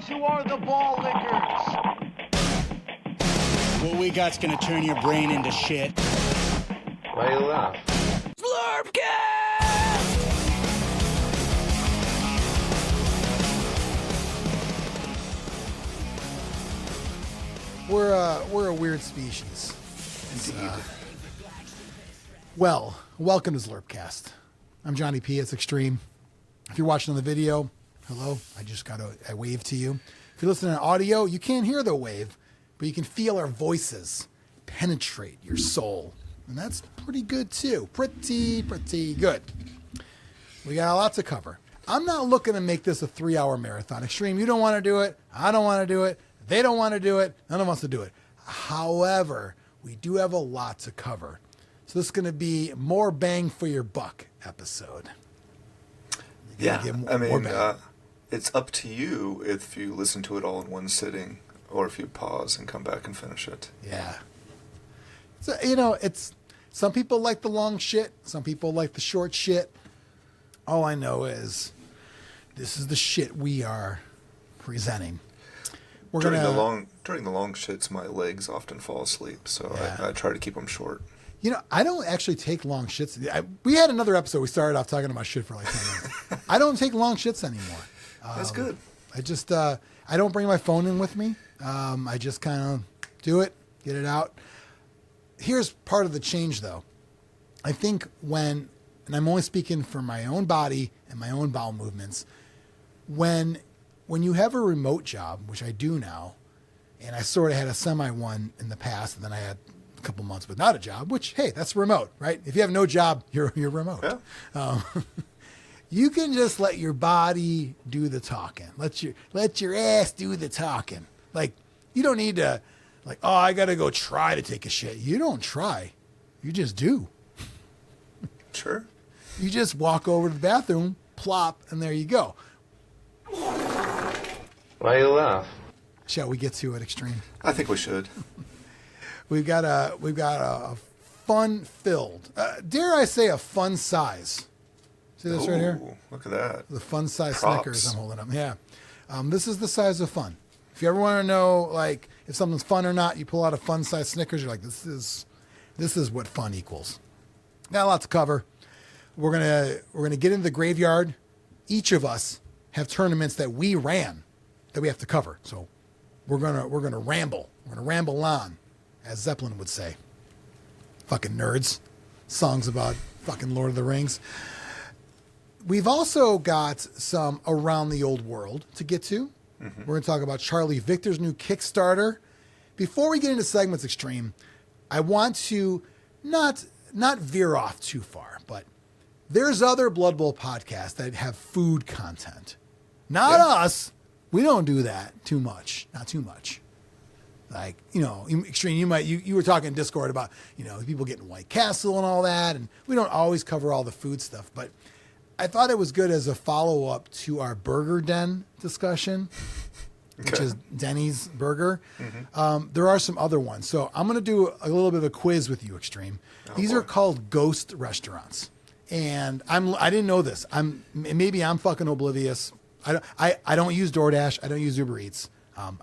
who are the ball lickers. What we got's gonna turn your brain into shit. Why you laugh? Zlurpcast! We're a weird species. Well, welcome to Zlurpcast. I'm Johnny P. It's Xtreme. If you're watching on the video, hello. I just got a wave to you. If you're listening to audio, you can't hear the wave, but you can feel our voices penetrate your soul. And that's pretty good too. Pretty good. We got a lot to cover. I'm not looking to make this a 3-hour marathon. Xtreme, you don't want to do it. I don't want to do it. They don't want to do it. None of us to do it. However, we do have a lot to cover. So this is going to be more bang for your buck episode. Yeah, it's up to you if you listen to it all in one sitting or if you pause and come back and finish it. Yeah. So, it's some people like the long shit. Some people like the short shit. All I know is this is the shit we are presenting. During the long shits, my legs often fall asleep, so yeah. I try to keep them short. I don't actually take long shits. We had another episode. We started off talking about shit for like 10 minutes. I don't take long shits anymore. That's good. I just, I don't bring my phone in with me. I just kind of do it, get it out. Here's part of the change, though. I think and I'm only speaking for my own body and my own bowel movements, when you have a remote job, which I do now, and I sort of had a semi one in the past, and then I had a couple months without a job, which, hey, that's remote, right? If you have no job, you're remote. Yeah. You can just let your body do the talking. Let your ass do the talking. Like, you don't need to, I got to go try to take a shit. You don't try. You just do. Sure. You just walk over to the bathroom, plop, and there you go. Why you laugh? Shall we get to it, Xtreme? I think we should. We've got a fun-filled, dare I say, a fun size. See this right here? Look at that. The fun size Props. Snickers I'm holding up. Yeah. This is the size of fun. If you ever want to know, if something's fun or not, you pull out a fun size Snickers. You're like, this is what fun equals. Got a lot to cover. We're gonna get into the graveyard. Each of us have tournaments that we ran that we have to cover. So we're gonna ramble. We're gonna ramble on, as Zeppelin would say. Fucking nerds. Songs about fucking Lord of the Rings. We've also got some Around the Old World to get to. Mm-hmm. We're going to talk about Charlie Victor's new Kickstarter. Before we get into segments, Xtreme, I want to not veer off too far, but there's other Blood Bowl podcasts that have food content. Not us. We don't do that too much. Not too much. Xtreme, you were talking in Discord about, people getting White Castle and all that, and we don't always cover all the food stuff, but I thought it was good as a follow-up to our Burger Den discussion, which is Denny's Burger. Mm-hmm. There are some other ones. So I'm going to do a little bit of a quiz with you, Xtreme. These are called ghost restaurants. And I didn't know this. Maybe I'm fucking oblivious. I don't use DoorDash. I don't use Uber Eats. I'm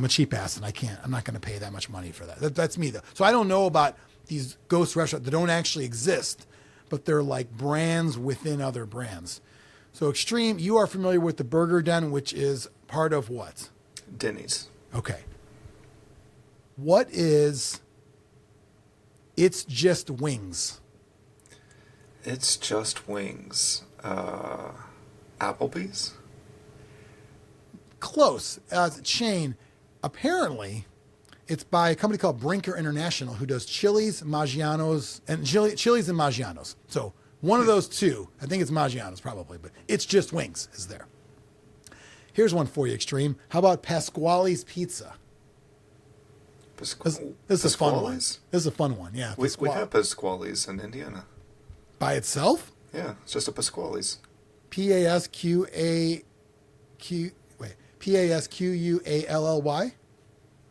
a cheap ass, and I'm not going to pay that much money for that. That's me, though. So I don't know about these ghost restaurants that don't actually exist, but they're like brands within other brands. So Xtreme, you are familiar with the Burger Den, which is part of what? Denny's. Okay. What is It's Just Wings? It's Just Wings. Applebee's? Close. It's a chain. Apparently, it's by a company called Brinker International, who does Chili's, Maggiano's, and Chili's and Maggiano's. So one of those two, I think it's Maggiano's probably, but It's Just Wings is there. Here's one for you, Xtreme. How about Pasquale's Pizza? This is a fun one. This is a fun one, yeah. We have Pasquale's in Indiana. By itself? Yeah, it's just a Pasquale's. Pasqually?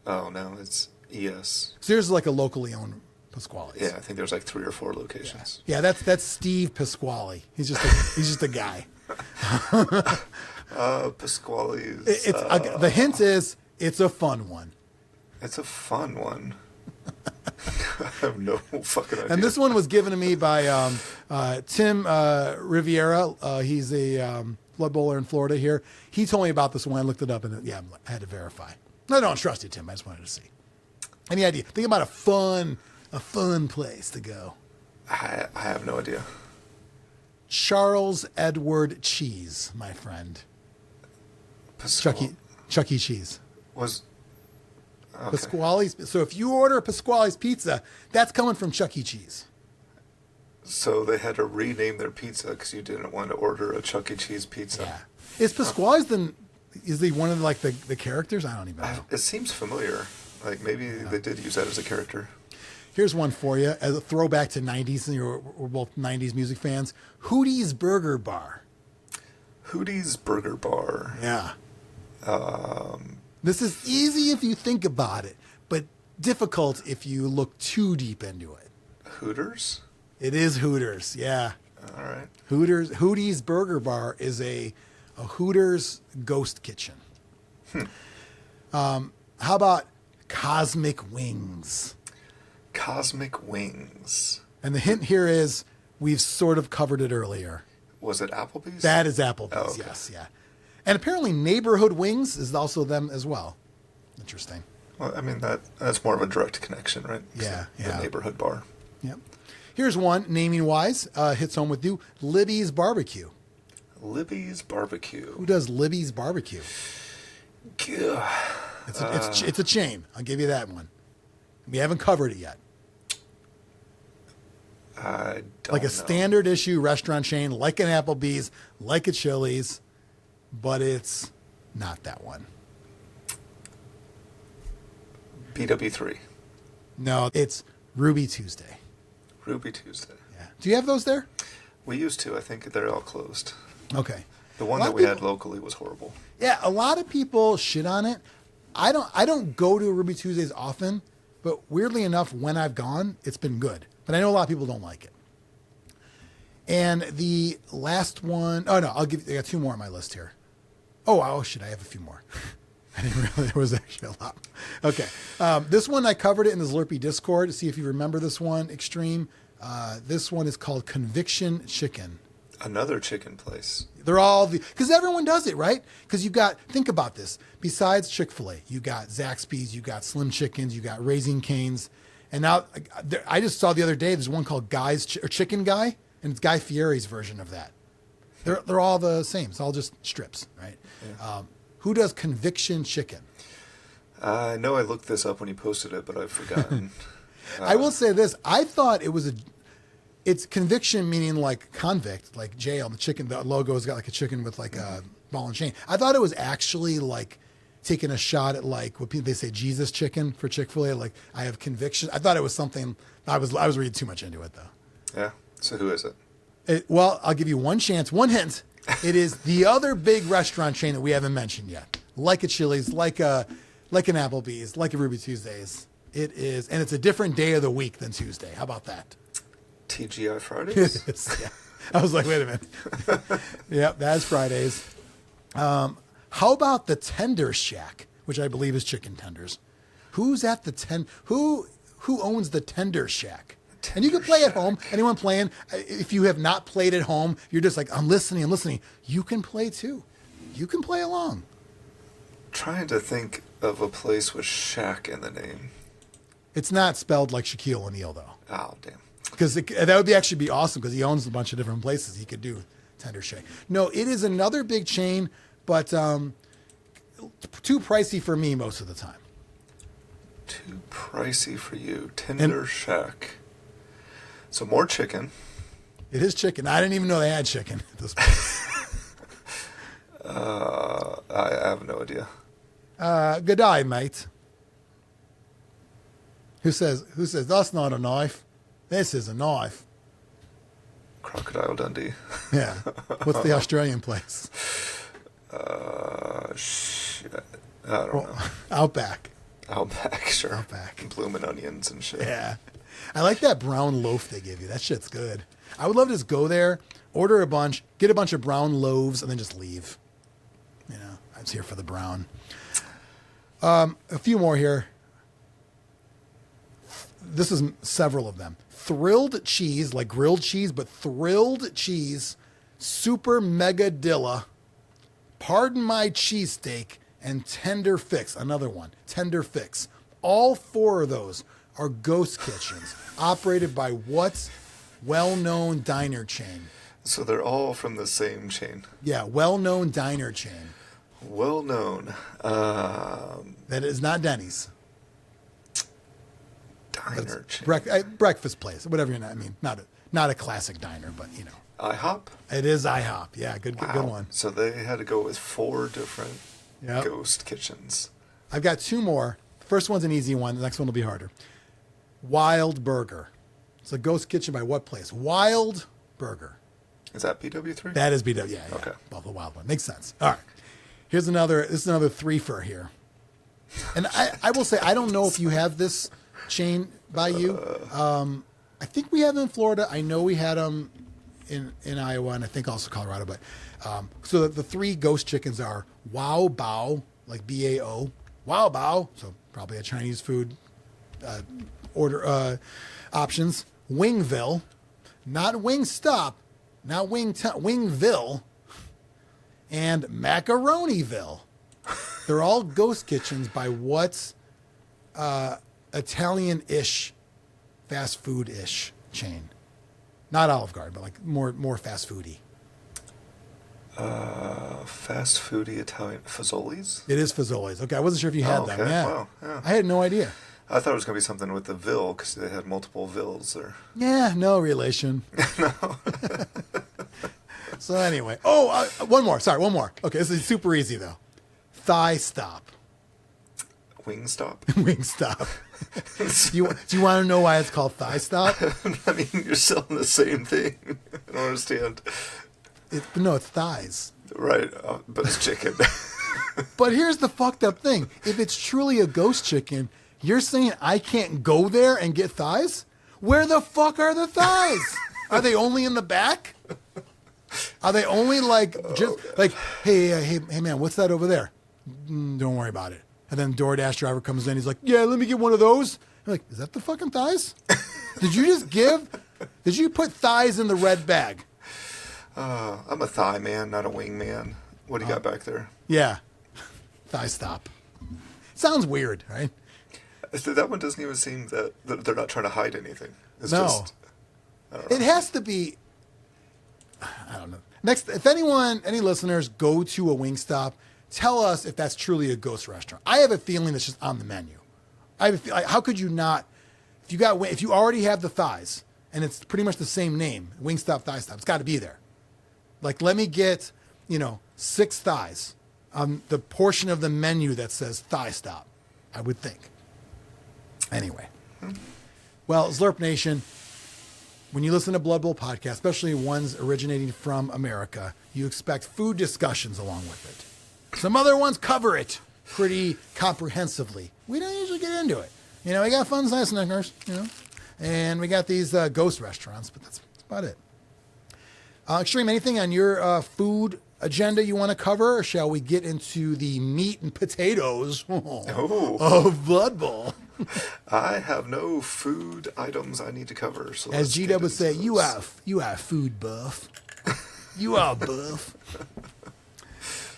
Oh, no, it's ES. So there's like a locally owned Pasquale's. Yeah, I think there's like 3 or 4 locations. Yeah, that's Steve Pasquale. He's just a guy. Pasquale's. The hint is it's a fun one. It's a fun one. I have no fucking idea. And this one was given to me by Tim Riviera. He's a Blood Bowler in Florida here. He told me about this one. I looked it up, and I had to verify. I don't trust you, Tim. I just wanted to see. Any idea? Think about a fun place to go. I have no idea. Charles Edward Cheese, my friend. Chuck E. Cheese. Was... Okay. Pasquale's. So if you order a Pasquale's pizza, that's coming from Chuck E. Cheese. So they had to rename their pizza because you didn't want to order a Chuck E. Cheese pizza. Yeah. Is Pasquale's is he one of the characters? I don't even know. It seems familiar. Like maybe they did use that as a character. Here's one for you as a throwback to 90s, and we're both 90s music fans. Hootie's Burger Bar. Hootie's Burger Bar. Yeah. This is easy if you think about it, but difficult if you look too deep into it. Hooters? It is Hooters, yeah. All right. Hootie's Burger Bar is a Hooters ghost kitchen. How about Cosmic Wings? Cosmic Wings. And the hint here is we've sort of covered it earlier. Was it Applebee's? That is Applebee's, oh, okay. Yes, yeah. And apparently Neighborhood Wings is also them as well. Interesting. Well, I mean, that's more of a direct connection, right? Yeah. The neighborhood bar. Yep. Here's one, naming-wise, hits home with you. Libby's Barbecue. Libby's Barbecue. Who does Libby's Barbecue? Gah. It's a chain. I'll give you that one. We haven't covered it yet. I don't like a know. standard issue restaurant chain, like an Applebee's, like a Chili's, but it's not that one. BW3. No, it's Ruby Tuesday. Ruby Tuesday. Yeah. Do you have those there? We used to. I think they're all closed. Okay. The one that we had locally was horrible. Yeah, a lot of people shit on it. I don't go to Ruby Tuesdays often, but weirdly enough, when I've gone, it's been good. But I know a lot of people don't like it. And the last one, I got 2 more on my list here. Oh shit, I have a few more. I didn't realize there was actually a lot. Okay. This one, I covered it in the Zlurpee Discord to see if you remember this one, Xtreme. This one is called Conviction Chicken. Another chicken place. They're all because everyone does it, right? Because think about this. Besides Chick-fil-A, you got Zaxby's, you got Slim Chickens, you got Raising Cane's. And now I just saw the other day, there's one called Chicken Guy, and it's Guy Fieri's version of that. They're all the same. It's all just strips, right? Yeah. Who does Conviction Chicken? I know I looked this up when you posted it, but I've forgotten. I will say this. I thought it was it's conviction meaning like convict, like jail. The logo's got like a chicken with like a ball and chain. I thought it was actually like taking a shot at like what they say Jesus chicken for Chick-fil-A. Like I have conviction. I thought it was something. I was reading too much into it though. Yeah. So who is it? Well, I'll give you one chance, one hint. It is the other big restaurant chain that we haven't mentioned yet, like a Chili's, like an Applebee's, like a Ruby Tuesdays. It is, and it's a different day of the week than Tuesday. How about that? TGI Fridays? Yeah. I was like, wait a minute. Yep, that's Fridays. How about the Tender Shack, which I believe is chicken tenders? Who's at the Who owns the Tender Shack? And you can play at home. Anyone playing? If you have not played at home, you're just like, I'm listening. You can play too. You can play along. Trying to think of a place with Shack in the name. It's not spelled like Shaquille O'Neal though. Oh damn. Because that would actually be awesome because he owns a bunch of different places he could do Tender Shack. No, it is another big chain, but too pricey for me most of the time. Too pricey for you. Tender Shack. So more chicken. It is chicken. I didn't even know they had chicken at this place. I have no idea. Good day, mate. Who says that's not a knife? This is a knife. Crocodile Dundee. Yeah. What's the Australian place? Shit. I don't know. Outback. Outback, sure. Outback. Bloomin' onions and shit. Yeah. I like that brown loaf they give you. That shit's good. I would love to just go there, order a bunch, get a bunch of brown loaves, and then just leave. You know, I was here for the brown. A few more here. This is several of them. Thrilled cheese, like grilled cheese, but thrilled cheese, super mega dilla, pardon my cheesesteak, and tender fix. Another one, tender fix. All 4 of those are ghost kitchens operated by what's well-known diner chain. So they're all from the same chain. Yeah, well-known diner chain. Well-known. That is not Denny's. Diner chain. Breakfast place, whatever you're not. I mean, not a classic diner, but you know. IHOP? It is IHOP. Yeah, good one. So they had to go with 4 different Yep. ghost kitchens. I've got 2 more. The first one's an easy one. The next one will be harder. Wild Burger. It's a ghost kitchen by what place? Wild Burger. Is that BW3? That is BW. Yeah. Okay. Buffalo Wild one. Makes sense. All right. This is another 3-fer here. And I will say, I don't know if you have this chain by you. I think we have them in Florida. I know we had them in Iowa, and I think also Colorado. But so the 3 ghost chickens are Wow Bao, like B-A-O, Wow Bao, so probably a Chinese food order options. Wingville, not Wingstop, not Wingville, and Macaronieville. They're all ghost kitchens by what's Italian-ish, fast food-ish chain. Not Olive Garden, but like more fast foody. Fast foody Italian Fazoli's? It is Fazoli's. Okay, I wasn't sure if you had them. Yeah. Wow. Yeah. I had no idea. I thought it was going to be something with the Ville because they had multiple Villes there. Yeah, no relation. No. So anyway, one more. Sorry, one more. Okay, this is super easy though. Thigh Stop. Wingstop? Wingstop. Do you want to know why it's called Thigh Stop? I mean, you're selling the same thing. I don't understand. No, it's thighs. Right, but it's chicken. But here's the fucked up thing. If it's truly a ghost chicken, you're saying I can't go there and get thighs? Where the fuck are the thighs? Are they only in the back? Are they only hey man, what's that over there? Don't worry about it. And then DoorDash driver comes in. He's like, yeah, let me get one of those. I'm like, is that the fucking thighs? Did you put thighs in the red bag? I'm a thigh man, not a wing man. What do you got back there? Yeah. Thigh Stop. Sounds weird, right? That one doesn't even seem that they're not trying to hide anything. It's no. just, I don't know. It has to be, I don't know. Next, if any listeners go to a Wingstop, tell us if that's truly a ghost restaurant. I have a feeling that's just on the menu. How could you not, if you already have the thighs, and it's pretty much the same name, Wingstop, Thigh Stop, it's got to be there. Like, let me get, 6 thighs on the portion of the menu that says Thigh Stop, I would think. Anyway. Well, Zlurp Nation, when you listen to Blood Bowl podcast, especially ones originating from America, you expect food discussions along with it. Some other ones cover it pretty comprehensively. We don't usually get into it. We got fun size Snickers, and we got these ghost restaurants, but that's about it. Xtreme, anything on your food agenda you want to cover, or shall we get into the meat and potatoes of Blood Bowl? I have no food items I need to cover. So as G would say, you are food buff. You are buff.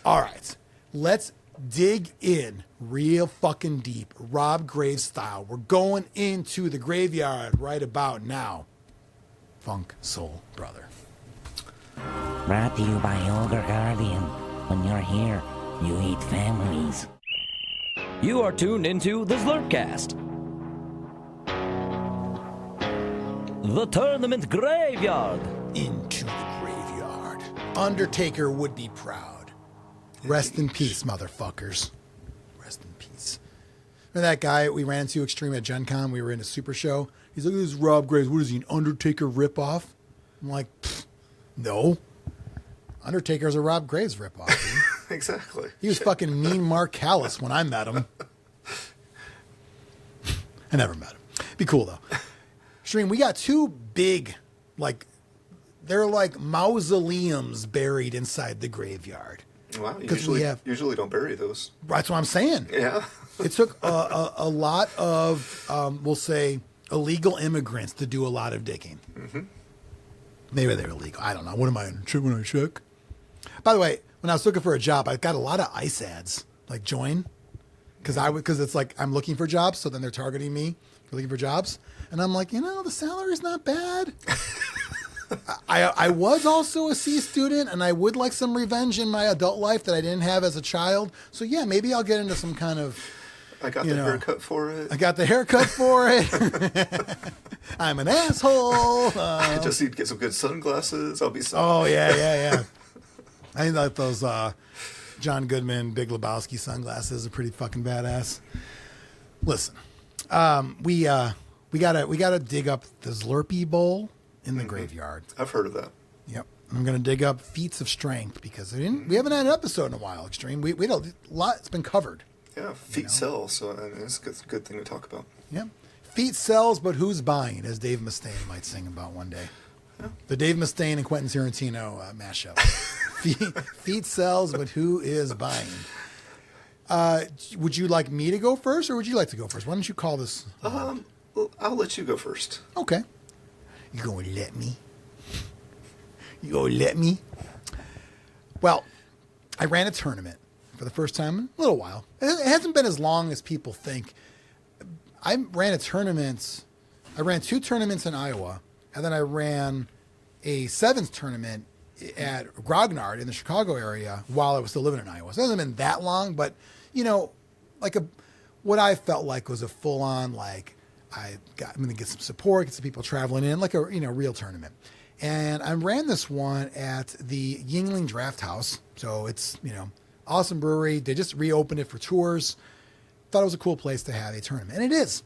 All right, let's dig in real fucking deep, Rob Graves style. We're going into the graveyard right about now. Funk Soul Brother. Brought to you by Older Guardian. When you're here, you eat families. You are tuned into the Zlurpcast. The Tournament Graveyard. Into the graveyard. Undertaker would be proud. Rest in peace, motherfuckers. Rest in peace. Remember that guy we ran into Xtreme at Gencon? We were in a super show. He's like, this is Rob Graves. What is he, an Undertaker ripoff? I'm like, no. Undertaker's a Rob Graves ripoff, dude. Exactly. He was fucking mean Mark Callis when I met him. I never met him. Be cool, though. Xtreme, we got two big, like, they're like mausoleums buried inside the graveyard. Wow, you usually don't bury those. That's what I'm saying. Yeah. It took a lot of, we'll say, illegal immigrants to do a lot of digging. Mm-hmm. Maybe they're illegal. I don't know. What am I when I check? By the way, when I was looking for a job, I got a lot of ICE ads, like join, because it's like I'm looking for jobs, so then they're targeting me for looking for jobs, and I'm like, the salary's not bad. I was also a C student, and I would like some revenge in my adult life that I didn't have as a child. So yeah, maybe I'll get into some kind of. I got the haircut for it. I got the haircut for it. I'm an asshole. I just need to get some good sunglasses. I'll be. Oh yeah. I thought those John Goodman, Big Lebowski sunglasses are pretty fucking badass. Listen, we gotta dig up the Zlurpee Bowl in the graveyard. I've heard of that. Yep. I'm gonna dig up feats of strength because we haven't had an episode in a while. Xtreme. We had a lot. It's been covered. Yeah, feet sell, so it's a good thing to talk about. Yeah. Feet sells, but who's buying, as Dave Mustaine might sing about one day. Yeah. The Dave Mustaine and Quentin Tarantino mashup. Feet sells, but who is buying? Would you like me to go first, or would you like to go first? Why don't you call this? Well, I'll let you go first. Okay. You gonna let me? You gonna let me? Well, I ran a tournament for the first time in a little while. It hasn't been as long as people think. I ran two tournaments in Iowa, and then I ran a seventh tournament at Grognard in the Chicago area while I was still living in Iowa. So it hasn't been that long, but, what I felt like was a full-on, I'm going to get some support, get some people traveling in, like a, real tournament. And I ran this one at the Yuengling Draft House. So it's, awesome brewery. They just reopened it for tours. Thought it was a cool place to have a tournament. And it is.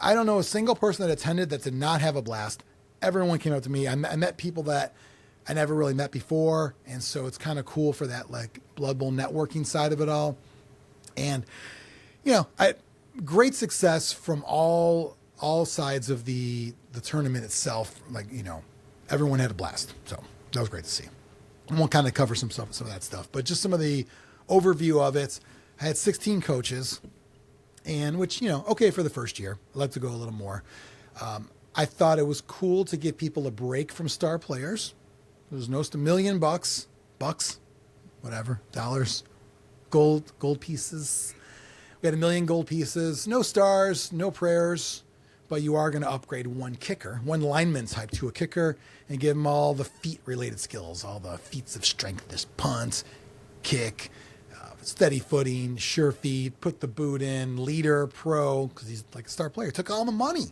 I don't know a single person that attended that did not have a blast. Everyone came up to me. I met people that I never really met before. And so it's kind of cool for that Blood Bowl networking side of it all. And, great success from all sides of the tournament itself. Everyone had a blast. So that was great to see. And we'll kind of cover some of that stuff, but just some of the overview of it. I had 16 coaches, and which, okay for the first year. I'd like to go a little more. I thought it was cool to give people a break from star players. There was no $1 million, bucks, whatever, dollars, gold pieces. We had 1 million gold pieces, no stars, no prayers, but you are going to upgrade one lineman type to a kicker, and give them all the feet-related skills, all the feats of strength. There's punt, kick, steady footing, sure feet, put the boot in, leader, pro, because he's like a star player. Took all the money.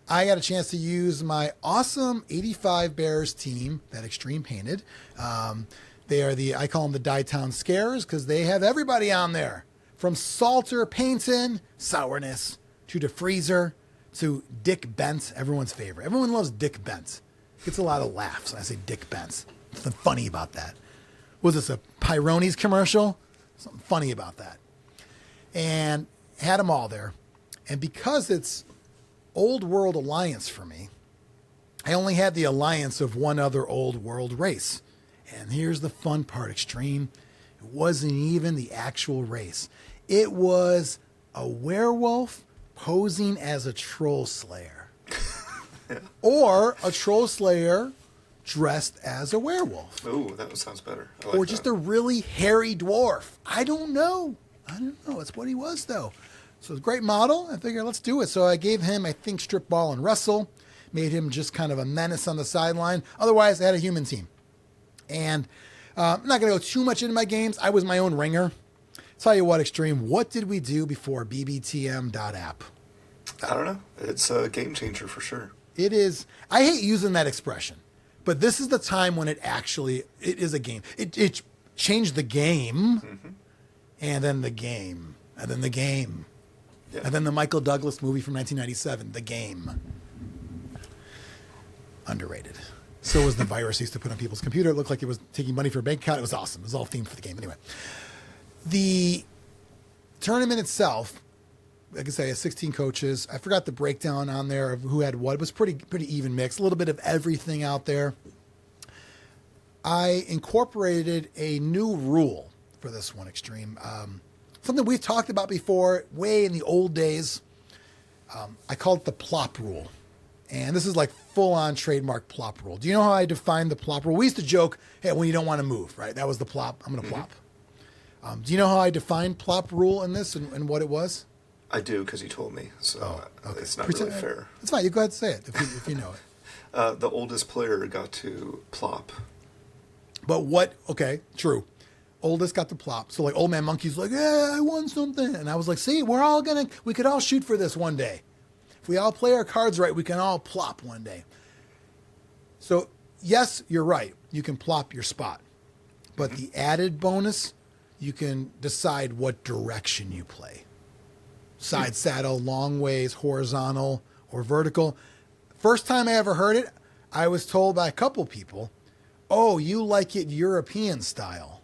I got a chance to use my awesome 85 Bears team that Xtreme painted. They are I call them the Dye-Town Scares, because they have everybody on there. From Salter Painting, Sourness, to DeFreezer, to Dick Bent, everyone's favorite. Everyone loves Dick Bent. Gets a lot of laughs when I say Dick Bent. Something funny about that. Was this a Pyrones commercial? Something funny about that. And had them all there. And because it's Old World Alliance for me, I only had the alliance of one other Old World race. And here's the fun part, Xtreme. It wasn't even the actual race. It was a werewolf posing as a troll slayer. Or a troll slayer dressed as a werewolf. Oh, that sounds better. Or just a really hairy dwarf. I don't know. It's what he was, though. So it's a great model. I figured, let's do it. So I gave him, I think, strip ball and wrestle. Made him just kind of a menace on the sideline. Otherwise, I had a human team. And I'm not going to go too much into my games. I was my own ringer. Tell you what, Xtreme, what did we do before BBTM.app? I don't know. It's a game changer for sure. It is. I hate using that expression, but this is the time when it is a game. It changed the game, and then the game, and then the game, and then the Michael Douglas movie from 1997, The Game. Underrated. So was the virus used to put on people's computer. It looked like it was taking money for a bank account. It was awesome. It was all themed for the game. Anyway, the tournament itself like I say, 16 coaches. I forgot the breakdown on there of who had what. It was pretty even mix. A little bit of everything out there. I incorporated a new rule for this one, Xtreme. Something we've talked about before, way in the old days. I call it the plop rule. And this is like full-on trademark plop rule. Do you know how I define the plop rule? We used to joke, hey, when you don't want to move, right? That was the plop. I'm going to plop. Do you know how I defined plop rule in this and what it was? I do, because you told me, so Okay. it's not really fair. It's fine. You go ahead and say it if you know it. The oldest player got to plop. But what? Okay, true. Oldest got the plop. So like Old Man Monkey's like, yeah, I won something. And I was like, see, we could all shoot for this one day. If we all play our cards right, we can all plop one day. So yes, you're right. You can plop your spot. But the added bonus, you can decide what direction you play. Side saddle, long ways, horizontal, or vertical. First time I ever heard it, I was told by a couple people, oh, you like it European style.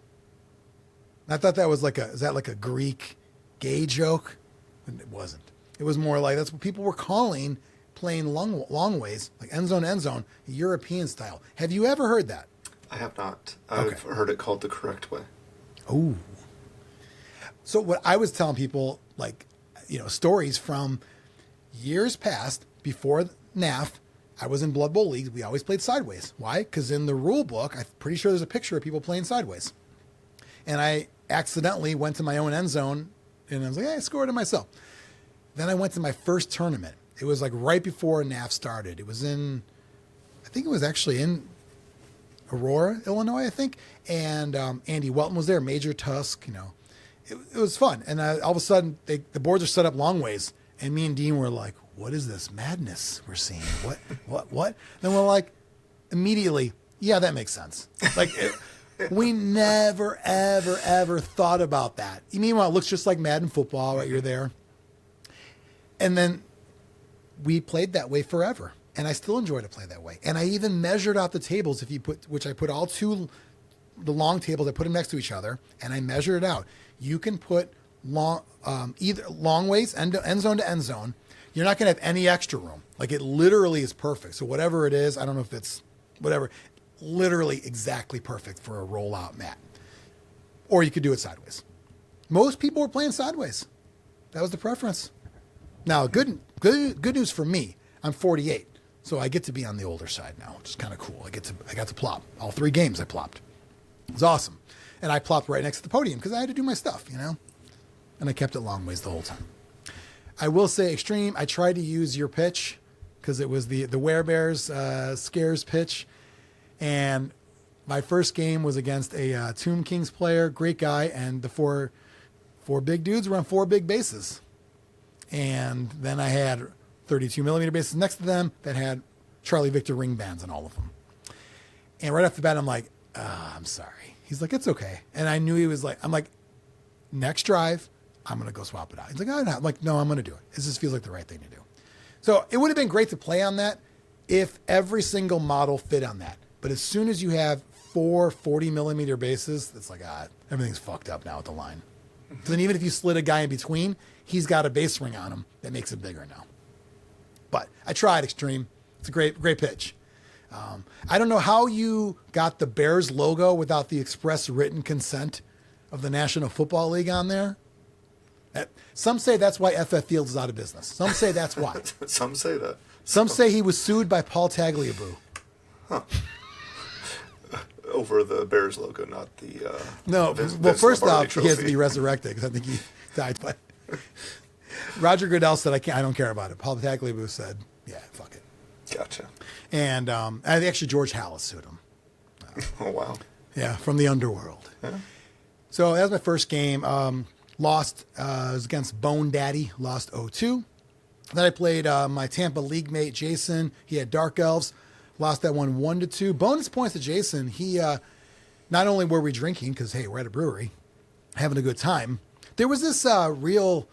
And I thought that was is that like a Greek gay joke? And it wasn't. It was more like that's what people were calling playing long ways, like end zone, European style. Have you ever heard that? I have not. I've heard it called the correct way. Oh. So what I was telling people, stories from years past before NAF, I was in Blood Bowl leagues. We always played sideways. Why? Because in the rule book, I'm pretty sure there's a picture of people playing sideways. And I accidentally went to my own end zone, and I was like, hey, I scored it myself. Then I went to my first tournament. It was like right before NAF started. It was I think it was actually in Aurora, Illinois, I think. And Andy Welton was there, Major Tusk, It was fun. And all of a sudden, the boards are set up long ways. And me and Dean were like, what is this madness we're seeing? What? Then we're like, immediately, yeah, that makes sense. We never, ever, ever thought about that. Meanwhile, it looks just like Madden football, right? You're there. And then we played that way forever. And I still enjoy to play that way. And I even measured out the tables, which I put all the long tables, I put them next to each other, and I measured it out. You can put either long ways, end zone to end zone. You're not going to have any extra room. Like, it literally is perfect. So whatever it is, I don't know if it's whatever, literally exactly perfect for a rollout mat. Or you could do it sideways. Most people were playing sideways. That was the preference. Now, good news for me. I'm 48, so I get to be on the older side now, which is kind of cool. I got to plop. All 3 games I plopped. It was awesome. And I plopped right next to the podium because I had to do my stuff, And I kept it long ways the whole time. I will say, Xtreme, I tried to use your pitch because it was the Werebears Scares pitch. And my first game was against a Tomb Kings player, great guy, and the four big dudes were on 4 big bases. And then I had 32 millimeter bases next to them that had Charlie Victor ring bands on all of them. And right off the bat, I'm like, I'm sorry. He's like, it's okay. And I knew he was like, I'm like, next drive, I'm going to go swap it out. He's like, oh, no. I'm like, no, I'm going to do it. This just feels like the right thing to do. So it would have been great to play on that if every single model fit on that. But as soon as you have 4 40 millimeter bases, it's like, everything's fucked up now at the line. So then even if you slid a guy in between, he's got a base ring on him that makes it bigger now. But I tried, Xtreme. It's a great pitch. I don't know how you got the Bears logo without the express written consent of the National Football League on there. Some say that's why FF Fields is out of business. Some say that's why. Some say that. Some say he was sued by Paul Tagliabue. Huh. Over the Bears logo, not the... No, well, first off, he has to be resurrected because I think he died. But Roger Goodell said, I don't care about it. Paul Tagliabue said, yeah, fuck it. Gotcha. And actually George Hallis sued him. Oh, wow. Yeah, from the underworld. Yeah. So that was my first game. Lost, it was against Bone Daddy, lost 0-2. Then I played my Tampa league mate, Jason. He had Dark Elves, lost that one 1-2. Bonus points to Jason. He, not only were we drinking, because, hey, we're at a brewery, having a good time. There was this real,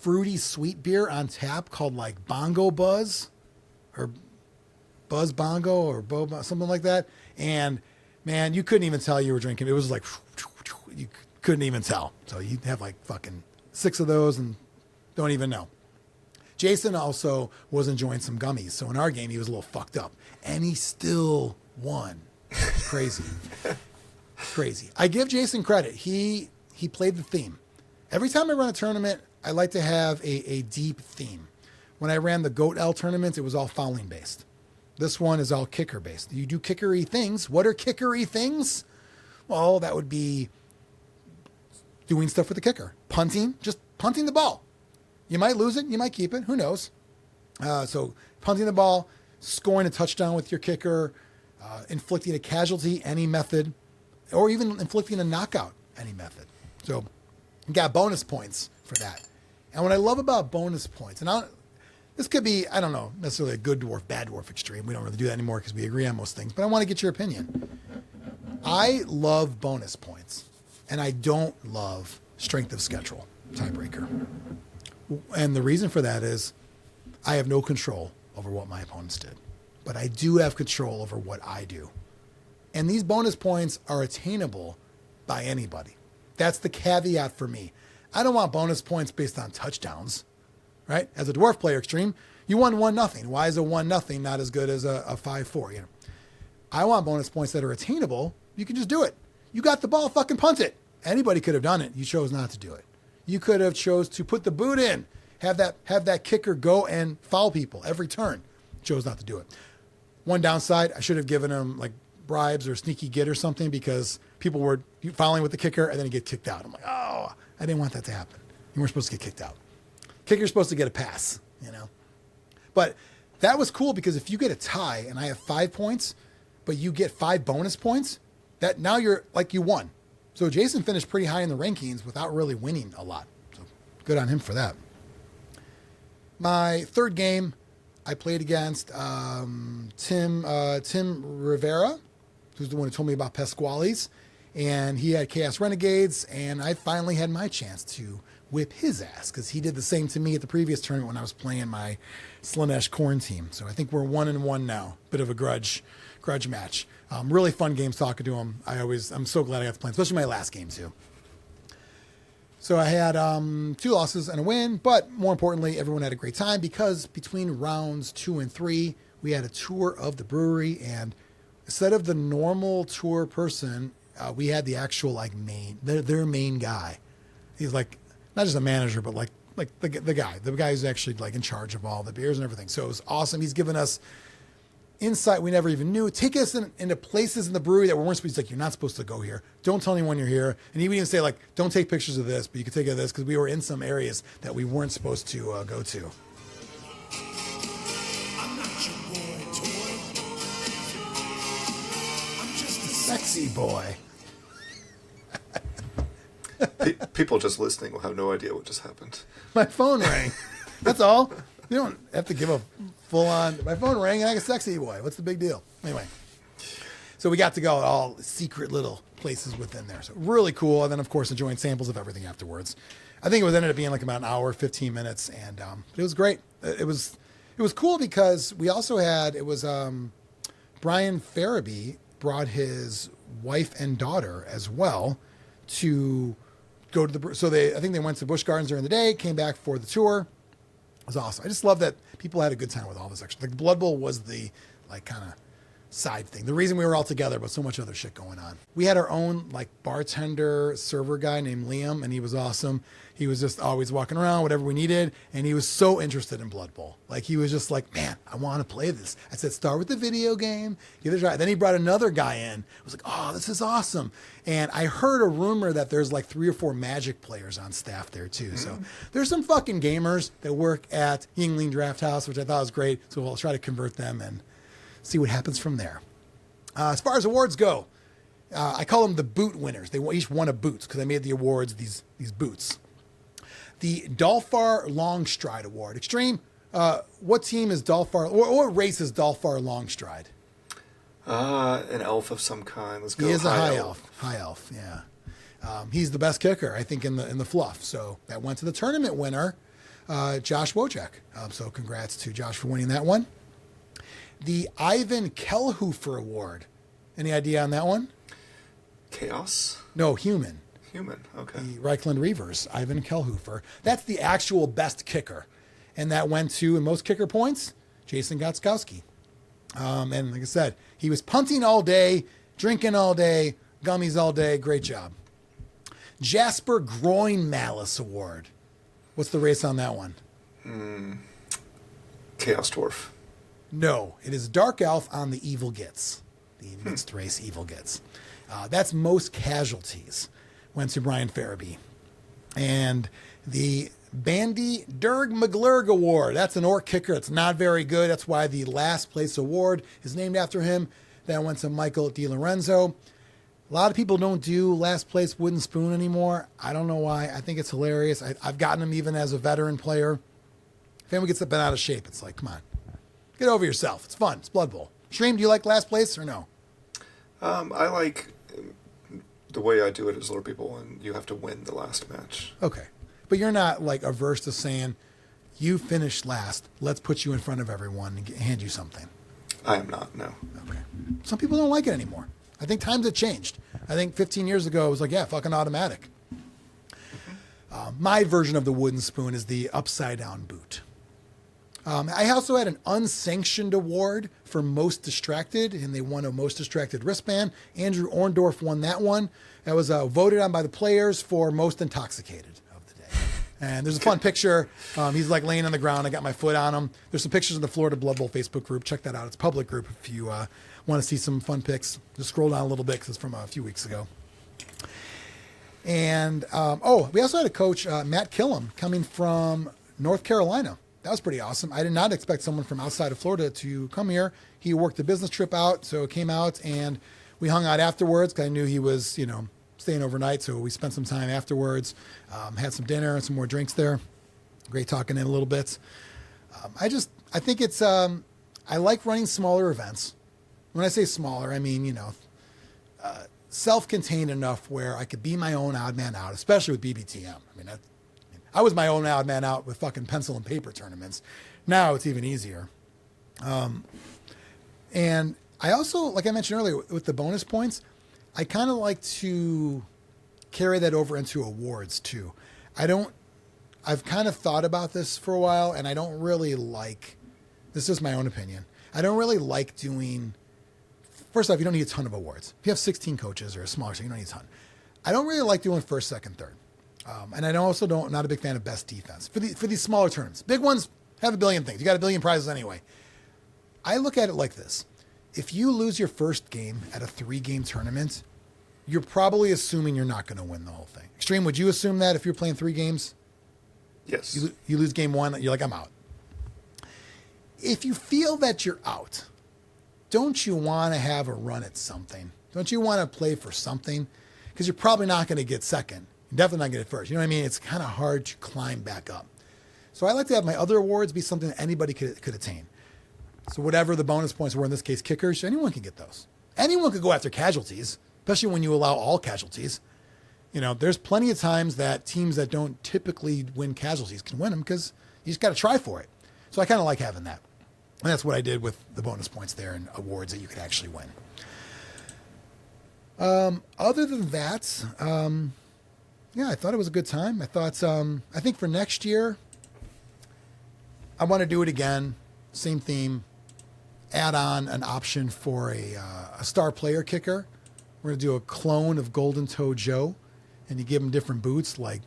fruity sweet beer on tap called, Bongo Buzz, or Buzz Bongo, or something like that. And, man, you couldn't even tell you were drinking. It was you couldn't even tell. So you'd have fucking 6 of those and Don't even know. Jason also was enjoying some gummies. So in our game, he was a little fucked up. And he still won. Crazy. Crazy. I give Jason credit. He played the theme. Every time I run a tournament, I like to have a deep theme. When I ran the Goat L tournament, it was all fouling based. This one is all kicker based. You do kickery things. What are kickery things? Well, that would be doing stuff with the kicker. Punting, just punting the ball. You might lose it. You might keep it. Who knows? So punting the ball, scoring a touchdown with your kicker, inflicting a casualty, any method, or even inflicting a knockout, any method. So you got bonus points for that. And what I love about bonus points, and this could be, I don't know, necessarily a good dwarf, bad dwarf extreme. We don't really do that anymore because we agree on most things. But I want to get your opinion. I love bonus points, and I don't love strength of schedule tiebreaker. And the reason for that is I have no control over what my opponents did. But I do have control over what I do. And these bonus points are attainable by anybody. That's the caveat for me. I don't want bonus points based on touchdowns. Right? As a dwarf player extreme, you won 1-0. Why is a 1-0 not as good as a 5-4? You know, I want bonus points that are attainable. You can just do it. You got the ball, fucking punt it. Anybody could have done it. You chose not to do it. You could have chose to put the boot in, have that kicker go and foul people every turn. Chose not to do it. One downside, I should have given him like bribes or sneaky get or something because people were fouling with the kicker and then he'd get kicked out. I'm like, oh, I didn't want that to happen. You weren't supposed to get kicked out. Kicker's supposed to get a pass, you know. But that was cool because if you get a tie and I have 5 points, but you get 5 bonus points, that now you're like you won. So Jason finished pretty high in the rankings without really winning a lot. So good on him for that. My third game, I played against Tim Rivera, who's the one who told me about Pasquale's, and he had Chaos Renegades, and I finally had my chance to whip his ass because he did the same to me at the previous tournament when I was playing my Slanesh Corn team. So I think we're 1-1 now. Bit of a grudge match. Really fun games talking to him. I'm so glad I got to play, especially my last game too. So I had 2 losses and a win, but more importantly, everyone had a great time because between rounds 2 and 3, we had a tour of the brewery, and instead of the normal tour person, we had the actual like their main guy. He's like not just a manager, but like the guy who's actually like in charge of all the beers and everything. So it was awesome. He's given us insight we never even knew. Take us into places in the brewery that we weren't supposed to. Like, you're not supposed to go here. Don't tell anyone you're here. And he would even say like, don't take pictures of this, but you can take of this because we were in some areas that we weren't supposed to go to. I'm not your boy, toy. I'm just a sexy boy. People just listening will have no idea what just happened. My phone rang. That's all. You don't have to give a full-on... My phone rang and I got a sexy boy. What's the big deal? Anyway. So we got to go to all secret little places within there. So really cool. And then, of course, enjoying samples of everything afterwards. I think it ended up being like about an hour, 15 minutes. And it was great. It was cool because we also had... It was Brian Farabee brought his wife and daughter as well to go to the... So I think they went to Busch Gardens during the day, came back for the tour. It was awesome. I just love that people had a good time with all this extra. Like the Blood Bowl was the like kind of side thing. The reason we were all together, but so much other shit going on. We had our own like bartender server guy named Liam, and he was awesome. He was just always walking around, whatever we needed, and he was so interested in Blood Bowl. Like he was just like, man, I want to play this. I said, start with the video game, give it a try. Then he brought another guy in. I was like, oh, this is awesome. And I heard a rumor that there's like 3 or 4 Magic players on staff there too. Mm-hmm. So there's some fucking gamers that work at Yingling Draft House, which I thought was great. So I'll try to convert them and see what happens from there. As far as awards go, I call them the boot winners. They each won a boot because I made the awards these boots. The Dalfar Longstride Award. Xtreme, what team is Dalfar, or what race is Dalfar Longstride? An elf of some kind. Let's go. He is a high elf. High elf, yeah. He's the best kicker, I think, in the fluff. So that went to the tournament winner, Josh Wojcik. So congrats to Josh for winning that one. The Ivan Kellhofer Award. Any idea on that one? Chaos? No, human. Human, okay. The Reichland Reavers, Ivan Kelhofer. That's the actual best kicker. And that went to, in most kicker points, Jason Gotskowski. And like I said, he was punting all day, drinking all day, gummies all day. Great job. Jasper Groin Malice Award. What's the race on that one? Chaos Dwarf. No, it is Dark Elf on the Evil Gits. The mixed race Evil Gits. That's most casualties. Went to Brian Farabee. And the Bandy Derg McGlurg Award. That's an orc kicker. It's not very good. That's why the last place award is named after him. That went to Michael DiLorenzo. A lot of people don't do last place wooden spoon anymore. I don't know why. I think it's hilarious. I've gotten them even as a veteran player. If anyone gets bent out of shape, it's like, come on. Get over yourself. It's fun. It's Blood Bowl. Xtreme, do you like last place or no? I like the way I do it is Zlurpee Bowl, and you have to win the last match. Okay. But you're not like averse to saying, you finished last. Let's put you in front of everyone and hand you something. I am not, no. Okay. Some people don't like it anymore. I think times have changed. I think 15 years ago, it was like, yeah, fucking automatic. My version of the wooden spoon is the upside down boot. I also had an unsanctioned award for most distracted, and they won a most distracted wristband. Andrew Orndorff won that one. That was voted on by the players for most intoxicated of the day. And there's a fun picture. He's like laying on the ground. I got my foot on him. There's some pictures in the Florida Blood Bowl Facebook group. Check that out. It's a public group if you want to see some fun pics. Just scroll down a little bit because it's from a few weeks ago. And, we also had a coach, Matt Killam, coming from North Carolina. That was pretty awesome. I did not expect someone from outside of Florida to come here. He worked a business trip out, so came out, and we hung out afterwards because I knew he was, staying overnight, so we spent some time afterwards, had some dinner and some more drinks there. Great talking in a little bit. I think it's, I like running smaller events. When I say smaller, I mean, self-contained enough where I could be my own odd man out, especially with BBTM. I was my own odd man out with fucking pencil and paper tournaments. Now it's even easier. And I also, like I mentioned earlier, with the bonus points, I kind of like to carry that over into awards too. I've kind of thought about this for a while, and I don't really like, this is my own opinion, I don't really like doing, first off, you don't need a ton of awards. If you have 16 coaches or a smaller team, you don't need a ton. I don't really like doing first, second, third. And I also not a big fan of best defense for these smaller tournaments. Big ones have a billion things. You got a billion prizes anyway. I look at it like this. If you lose your first game at a 3-game tournament, you're probably assuming you're not going to win the whole thing. Xtreme, would you assume that if you're playing 3 games? Yes. You lose game 1, you're like, I'm out. If you feel that you're out, don't you want to have a run at something? Don't you want to play for something? Because you're probably not going to get second. You're definitely not going to get first. You know what I mean? It's kind of hard to climb back up. So I like to have my other awards be something that anybody could attain. So whatever the bonus points were, in this case, kickers, anyone can get those. Anyone could go after casualties, especially when you allow all casualties. There's plenty of times that teams that don't typically win casualties can win them because you just got to try for it. So I kind of like having that. And that's what I did with the bonus points there and awards that you could actually win. Other than that, I thought it was a good time. I think for next year, I want to do it again. Same theme. Add on an option for a star player kicker. We're going to do a clone of Golden Toe Joe. And you give him different boots like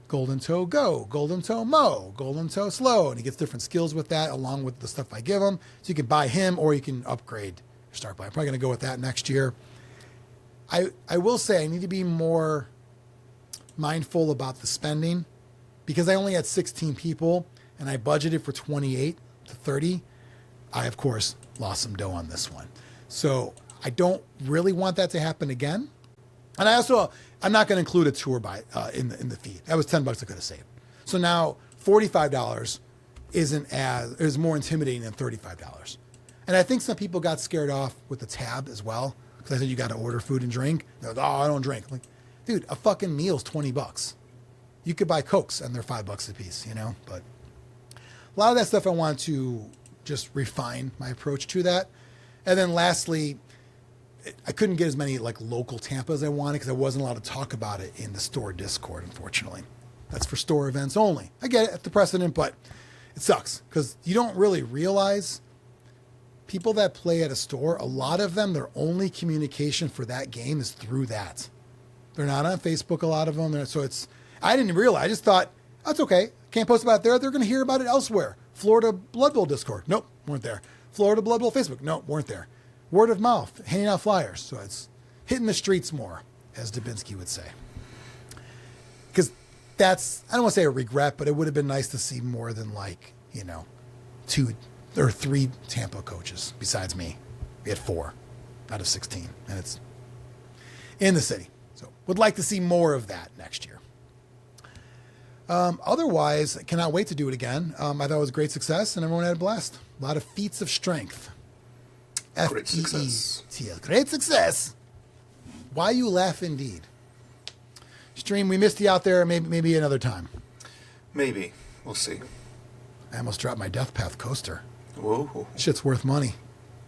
Golden Toe Go, Golden Toe Mo, Golden Toe Slow. And he gets different skills with that along with the stuff I give him. So you can buy him or you can upgrade your star player. I'm probably going to go with that next year. I will say I need to be more mindful about the spending because I only had 16 people and I budgeted for 28 to 30. I, of course, lost some dough on this one. So I don't really want that to happen again. And I'm not going to include a tour in the fee. That was $10 I could have saved. So now $45 is more intimidating than $35. And I think some people got scared off with the tab as well because I said you got to order food and drink. They're like, I don't drink. I'm like, dude, a fucking meal's $20. You could buy Cokes and they're $5 a piece, But a lot of that stuff I want to just refine my approach to that. And then lastly, I couldn't get as many like local Tampa as I wanted because I wasn't allowed to talk about it in the store Discord, unfortunately. That's for store events only. I get it at the precedent, but it sucks because you don't really realize people that play at a store, a lot of them, their only communication for that game is through that. They're not on Facebook, a lot of them. So I didn't realize. I just thought, that's okay. Can't post about it there. They're going to hear about it elsewhere. Florida Blood Bowl Discord. Nope, weren't there. Florida Blood Bowl Facebook. Nope, weren't there. Word of mouth, handing out flyers. So it's hitting the streets more, as Dubinsky would say. Because that's, I don't want to say a regret, but it would have been nice to see more than 2 or 3 Tampa coaches besides me. We had 4 out of 16, and it's in the city. So would like to see more of that next year. Otherwise, I cannot wait to do it again. I thought it was a great success, and everyone had a blast. A lot of feats of strength. Great success. Great success. Why you laugh indeed. Xtreme, we missed you out there. Maybe another time. Maybe. We'll see. I almost dropped my Death Path coaster. Whoa. Shit's worth money.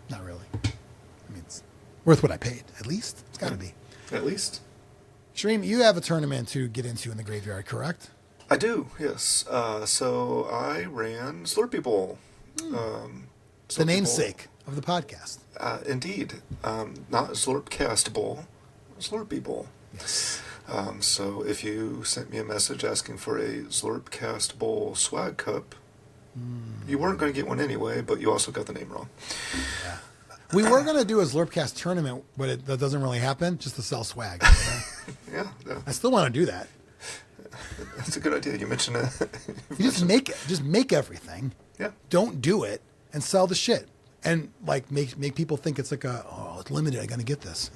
Not really. I mean, it's worth what I paid, at least. It's got to be. At least. Xtreme, you have a tournament to get into in the graveyard, correct? I do, yes. So I ran Zlurpee Bowl. The namesake of the podcast. Indeed. Not Zlurpcast Bowl, Zlurpee Bowl. Yes. So if you sent me a message asking for a Zlurpcast Bowl swag cup, you weren't going to get one anyway, but you also got the name wrong. Yeah. We were going to do a Zlurpcast tournament, but that doesn't really happen, just to sell swag. Yeah. I still want to do that. That's a good idea. You mentioned it. You just make everything. Yeah. Don't do it and sell the shit. And make people think it's like it's limited. I'm going to get this,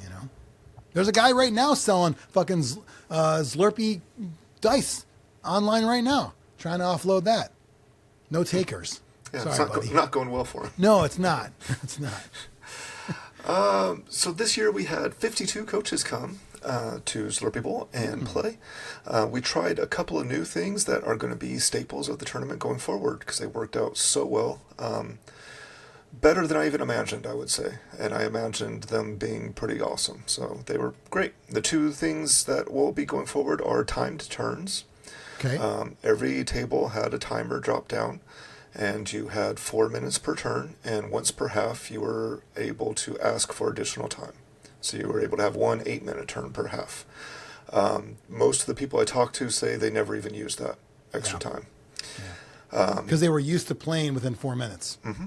There's a guy right now selling fucking Zlurpee dice online right now, trying to offload that. No takers. Yeah, Sorry, it's not going well for him. No, it's not. It's not. So this year we had 52 coaches come to Zlurpee Bowl and play. We tried a couple of new things that are going to be staples of the tournament going forward because they worked out so well. Better than I even imagined, I would say. And I imagined them being pretty awesome. So they were great. The 2 things that will be going forward are timed turns. Okay. Every table had a timer drop down, and you had 4 minutes per turn, and once per half you were able to ask for additional time. So you were able to have 1 8-minute turn per half. Most of the people I talked to say they never even used that extra time. Because they were used to playing within 4 minutes. Mm-hmm.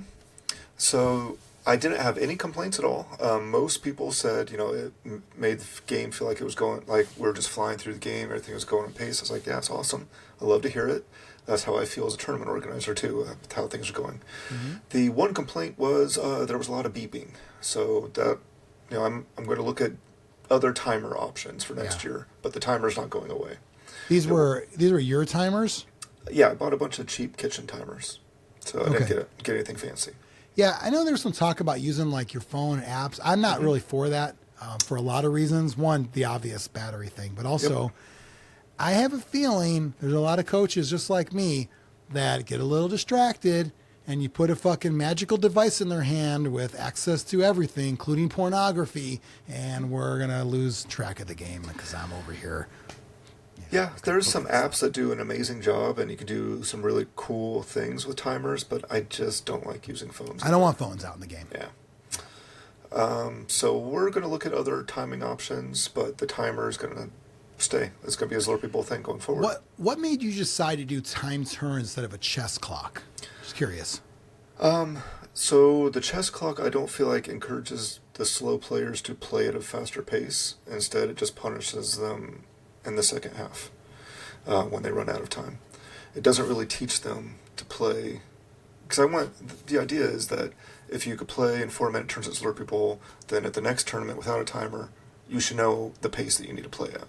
So I didn't have any complaints at all. Most people said, it made the game feel like it was going, like we were just flying through the game, everything was going at pace. I was like, yeah, it's awesome. I love to hear it. That's how I feel as a tournament organizer, too, how things are going. Mm-hmm. The one complaint was there was a lot of beeping. So that, I'm going to look at other timer options for next year, but the timer's not going away. These were your timers? Yeah, I bought a bunch of cheap kitchen timers. So I didn't get anything fancy. Yeah, I know there's some talk about using your phone apps. I'm not really for that for a lot of reasons. One, the obvious battery thing, but also I have a feeling there's a lot of coaches just like me that get a little distracted and you put a fucking magical device in their hand with access to everything, including pornography, and we're going to lose track of the game because I'm over here. Yeah, there's some apps that do an amazing job, and you can do some really cool things with timers, but I just don't like using phones. I don't want phones out in the game. Yeah. So we're going to look at other timing options, but the timer is going to stay. It's going to be a Zlurpee Bowl thing going forward. What made you decide to do time turns instead of a chess clock? Just curious. So the chess clock, I don't feel like encourages the slow players to play at a faster pace. Instead, it just punishes them in the second half when they run out of time. It doesn't really teach them to play, because the idea is that if you could play in 4-minute turns at Zlurpee Bowl, then at the next tournament without a timer, you should know the pace that you need to play at.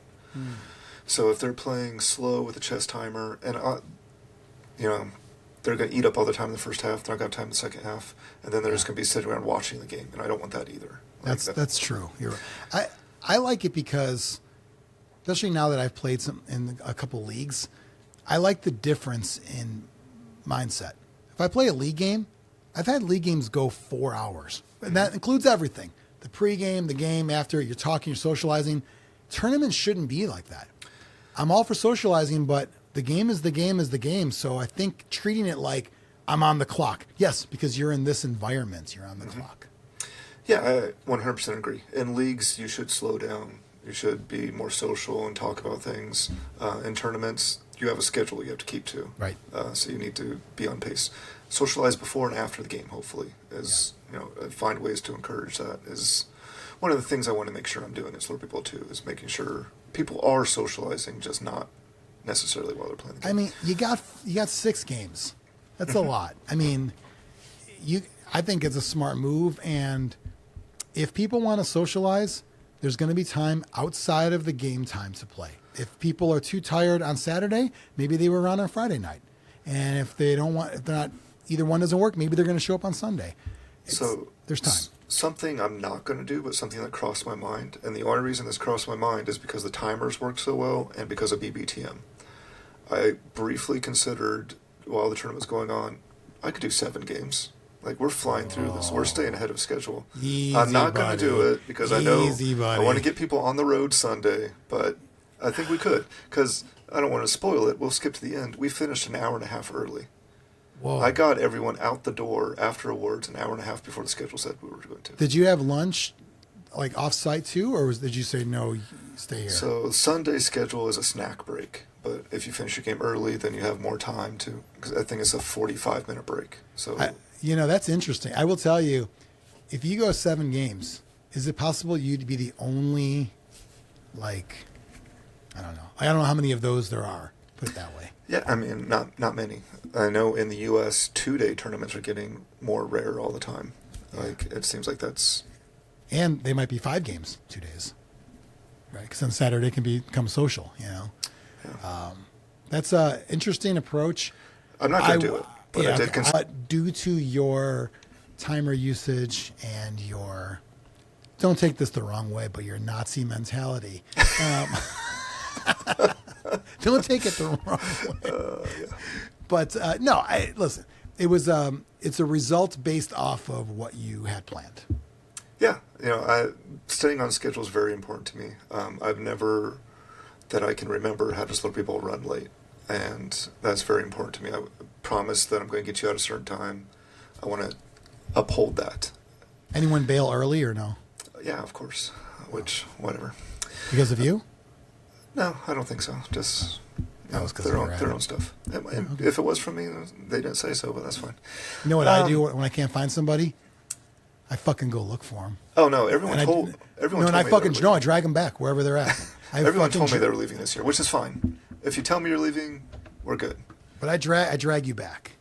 So if they're playing slow with a chess timer, and they're going to eat up all the time in the first half, they're not going to have time in the second half, and then they're just going to be sitting around watching the game, and I don't want that either. That's true. You're right. I like it because, especially now that I've played in a couple leagues, I like the difference in mindset. If I play a league game, I've had league games go 4 hours, and that includes everything. the pregame, the game after, you're talking, you're socializing. Tournaments shouldn't be like that. I'm all for socializing, but the game is the game is the game. So I think treating it like I'm on the clock. Yes, because you're in this environment, you're on the clock. Yeah, I 100% agree. In leagues, you should slow down. You should be more social and talk about things. In tournaments, you have a schedule you have to keep to. Right. So you need to be on pace. Socialize before and after the game, hopefully. Find ways to encourage that is one of the things I want to make sure I'm doing at Zlurpee Bowl too, is making sure people are socializing, just not necessarily while they're playing the game. I mean, you got 6 games. That's a lot. I mean, I think it's a smart move, and if people want to socialize, there's going to be time outside of the game time to play. If people are too tired on Saturday, maybe they were around on Friday night. And if they're not, either one doesn't work, maybe they're going to show up on Sunday. There's time. Something I'm not going to do, but something that crossed my mind, and the only reason this crossed my mind is because the timers work so well and because of BBTM. I briefly considered, while the tournament was going on, I could do 7 games. Like, we're flying through this. We're staying ahead of schedule. Easy, I'm not going to do it because I know I want to buddy. get people on the road Sunday, but I think we could, because I don't want to spoil it. We'll skip to the end. We finished an hour and a half early. Whoa. I got everyone out the door after awards an hour and a half before the schedule said we were going to. Did you have lunch, like off-site too, or did you say no, stay here? So Sunday's schedule is a snack break, but if you finish your game early, then you have more time to. Because I think it's a 45-minute break. So that's interesting. I will tell you, if you go 7 games, is it possible you'd be the only, like, I don't know. I don't know how many of those there are. Put it that way. Yeah, I mean, not many. I know in the U.S., 2-day tournaments are getting more rare all the time. Like, it seems like that's... And they might be 5 games, 2 days. Right? Because then Saturday can become social, you know. Yeah. That's an interesting approach. I'm not going to do it, but I did consider... Due to your timer usage and your... Don't take this the wrong way, but your Nazi mentality. Don't take it the wrong way. Yeah. But no, listen. It was it's a result based off of what you had planned. Yeah, staying on schedule is very important to me. I've never, that I can remember, had a Zlurpee Bowl run late, and that's very important to me. I promise that I'm going to get you out a certain time. I want to uphold that. Anyone bail early or no? Yeah, of course. Whatever. Because of you? No, I don't think so. Just their own stuff. If it was from me, they didn't say so, but that's fine. You know what I do when I can't find somebody? I fucking go look for them. Oh no! Everyone told me. I drag them back wherever they're at. Everyone told me they were leaving this year, which is fine. If you tell me you're leaving, we're good. But I drag you back.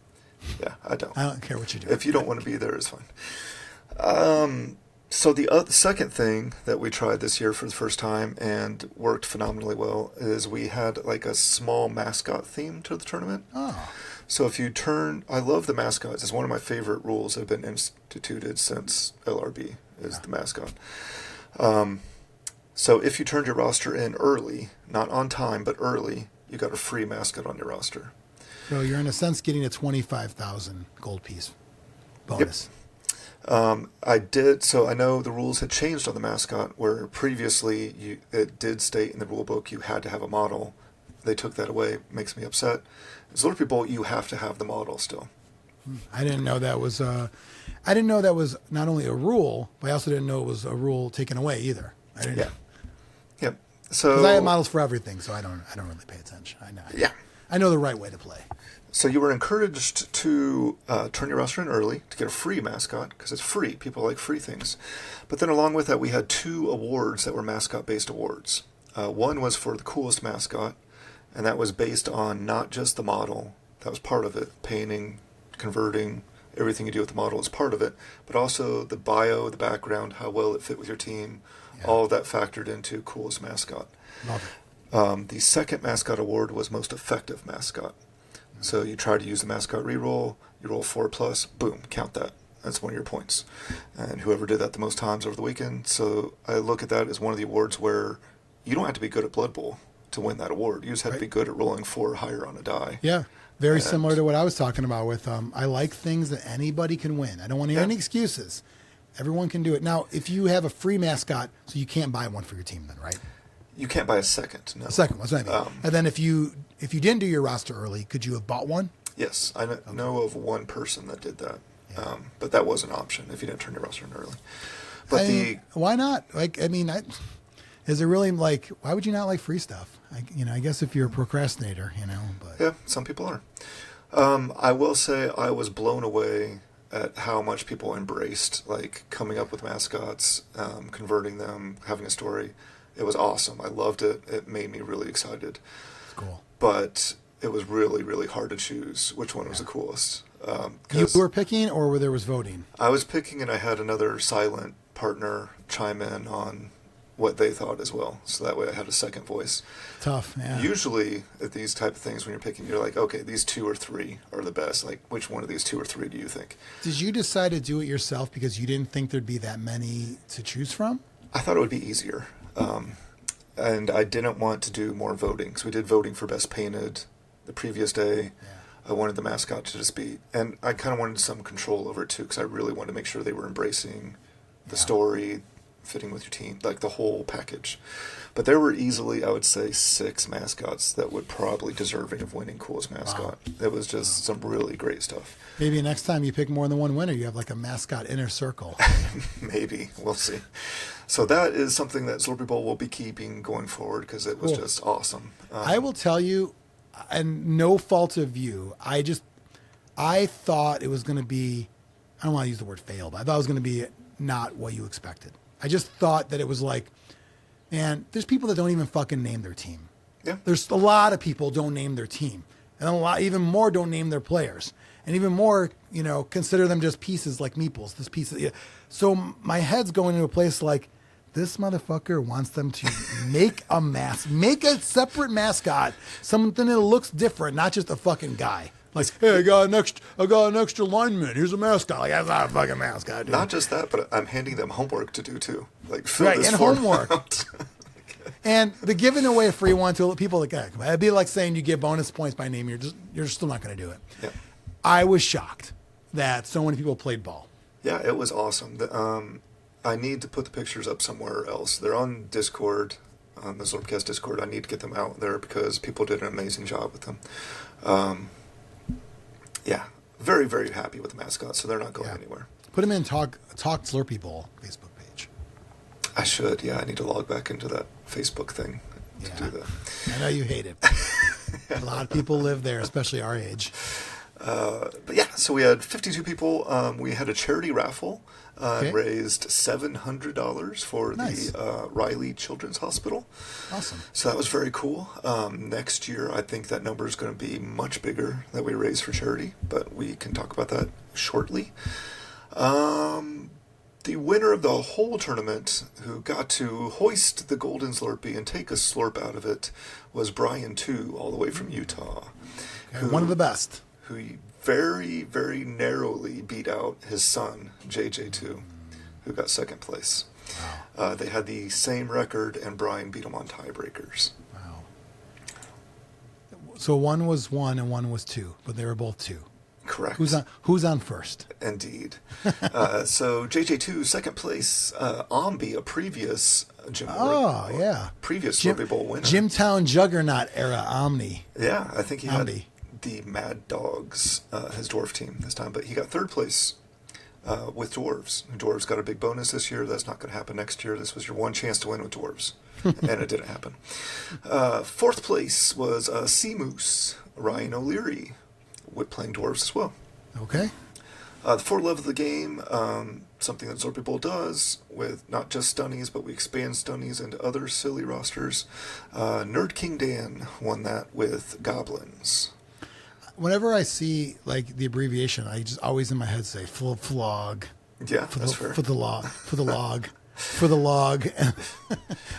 Yeah, I don't. I don't care what you do. If you don't want to be there, it's fine. So the second thing that we tried this year for the first time and worked phenomenally well is we had like a small mascot theme to the tournament. Oh. So if you turn, I love the mascots. It's one of my favorite rules that have been instituted since LRB is the mascot. So if you turned your roster in early, not on time, but early, you got a free mascot on your roster. So you're in a sense getting a 25,000 gold piece bonus. Yep. I did, so I know the rules had changed on the mascot, where previously it did state in the rule book you had to have a model. They took that away. Makes me upset. Zlurpee Bowl, you have to have the model still. I didn't know that was. I didn't know that was not only a rule, but I also didn't know it was a rule taken away either. I didn't. Yeah. Know. Yep. So because I have models for everything, so I don't really pay attention. I know the right way to play. So you were encouraged to turn your roster in early to get a free mascot, because it's free. People like free things. But then along with that, we had 2 awards that were mascot-based awards. One was for the coolest mascot, and that was based on not just the model. That was part of it. Painting, converting, everything you do with the model is part of it. But also the bio, the background, how well it fit with your team. Yeah. All of that factored into coolest mascot. Love it. The second mascot award was most effective mascot. So you try to use the mascot reroll, you roll 4+, boom, count that. That's one of your points. And whoever did that the most times over the weekend. So I look at that as one of the awards where you don't have to be good at Blood Bowl to win that award. You just have to be good at rolling 4 or higher on a die. Yeah, very similar to what I was talking about with I like things that anybody can win. I don't want to hear any excuses. Everyone can do it. Now, if you have a free mascot, so you can't buy one for your team then, right? You can't buy a second, no. A second one, that's what I mean. And then if you didn't do your roster early, could you have bought one? Yes, I know of one person that did that. But that was an option if you didn't turn your roster in early. But why not? Like, I mean, is it really like, why would you not like free stuff? I guess if you're a procrastinator, but yeah, some people are. I will say I was blown away at how much people embraced, like, coming up with mascots, converting them, having a story. It was awesome. I loved it. It made me really excited. It's cool. But it was really, really hard to choose which one was the coolest. You were picking, or there was voting? I was picking, and I had another silent partner chime in on what they thought as well. So that way I had a second voice. Tough, yeah. Usually at these type of things, when you're picking, you're like, okay, these 2 or 3 are the best. Like, which one of these 2 or 3 do you think? Did you decide to do it yourself because you didn't think there'd be that many to choose from? I thought it would be easier. And I didn't want to do more voting. So we did voting for Best Painted the previous day. Yeah. I wanted the mascot to just be, and I kind of wanted some control over it too, because I really wanted to make sure they were embracing the story, fitting with your team, like the whole package. But there were easily, I would say, 6 mascots that would probably deserving of winning coolest mascot. Wow. It was just some really great stuff. Maybe next time you pick more than one winner, you have like a mascot inner circle. Maybe. We'll see. So that is something that Zlurpee Bowl will be keeping going forward because it was just awesome. I will tell you, and no fault of you, I thought it was going to be, I don't want to use the word failed, but I thought it was going to be not what you expected. I just thought that it was like, man, there's people that don't even fucking name their team. Yeah. There's a lot of people don't name their team. And even more don't name their players. And even more, consider them just pieces like meeples. This piece. So my head's going into a place like, this motherfucker wants them to make a separate mascot, something that looks different, not just a fucking guy. Like, hey, I got an extra lineman. Here's a mascot. Like, that's not a fucking mascot, dude. Not just that, but I'm handing them homework to do too. Like, homework. And the giving away a free one to people like that, it'd be like saying you get bonus points by name. You're still not going to do it. Yeah. I was shocked that so many people played ball. Yeah, it was awesome. I need to put the pictures up somewhere else. They're on Discord, on the Zlurpcast Discord. I need to get them out there because people did an amazing job with them. Yeah, very, very happy with the mascot, so they're not going anywhere. Put them in Talk Zlurpee Bowl Facebook page. I should, yeah. I need to log back into that Facebook thing to do that. I know you hate it. A lot of people live there, especially our age. But yeah, so we had 52 people. We had a charity raffle. Raised $700 for the Riley Children's Hospital. Awesome. So that was very cool. Next year, I think that number is going to be much bigger that we raise for charity, but we can talk about that shortly. The winner of the whole tournament, who got to hoist the golden Zlurpee and take a slurp out of it, was Brian 2, all the way from Utah. Okay, one of the best. Who very, very narrowly beat out his son, JJ2, who got second place. Wow. They had the same record, and Brian beat him on tiebreakers. Wow. So one was 1 and one was 2, but they were both 2. Correct. Who's on first? Indeed. So JJ2, second place. Ombi, a previous previous Zlurpee Bowl winner. Jimtown Juggernaut era Omni. Yeah, I think he had Ombi. The Mad Dogs, his dwarf team this time, but he got third place with dwarves. Dwarves got a big bonus this year. That's not going to happen next year. This was your one chance to win with dwarves, and it didn't happen. Fourth place was Sea Moose, Ryan O'Leary, with playing dwarves as well. Okay. The 4 level of the game, something that Zlurpee Bowl does with not just Stunnies, but we expand Stunnies into other silly rosters. Nerd King Dan won that with Goblins. Whenever I see like the abbreviation, I just always in my head say flog. Yeah, that's fair. For the log. I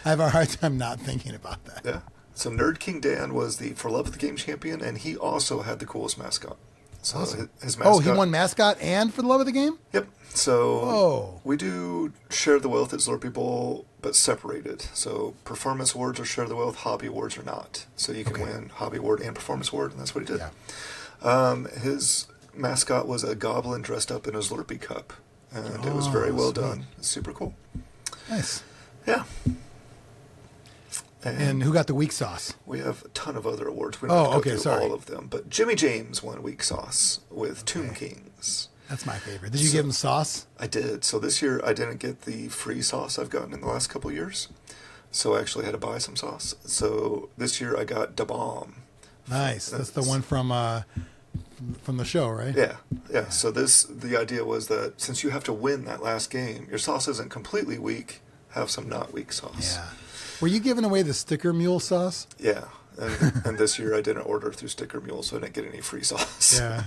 have a hard time not thinking about that. Yeah. So Nerd King Dan was the For Love of the Game champion, and he also had the coolest mascot. So awesome. His mascot. He won mascot and For the Love of the Game? Yep. So we do Share the Wealth at Zlurpee Bowl, but separated. So performance awards are Share the Wealth, hobby awards are not. So you can win hobby award and performance award, and that's what he did. Yeah. His mascot was a goblin dressed up in a Zlurpee cup, and it was very well sweet. done. It's super cool. Nice. Yeah. And who got the weak sauce? We have a ton of other awards. We don't have to go through sorry. all of them. But Jimmy James won Weak Sauce with Tomb Kings. That's my favorite. Did you give him sauce? I did. So this year I didn't get the free sauce I've gotten in the last couple of years. So I actually had to buy some sauce. So this year I got Da Bomb. Nice. That's the one from the show, right? Yeah, yeah. So the idea was that since you have to win that last game, your sauce isn't completely weak. Have some not weak sauce. Yeah. Were you giving away the sticker mule sauce? Yeah. And this year I didn't order through Sticker Mule, so I didn't get any free sauce. Yeah.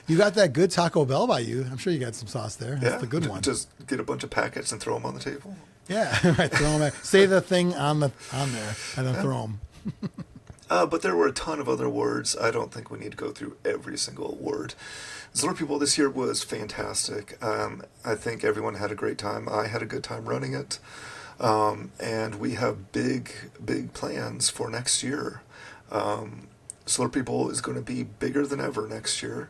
You got that good Taco Bell by you. I'm sure you got some sauce there. That's the good one. Just get a bunch of packets and throw them on the table. Yeah, right. Throw them back. Say the thing on there, and then throw them. But there were a ton of other words. I don't think we need to go through every single word. Zlurpee Bowl this year was fantastic. I think everyone had a great time. I had a good time running it. And we have big plans for next year. Zlurpee Bowl is going to be bigger than ever next year,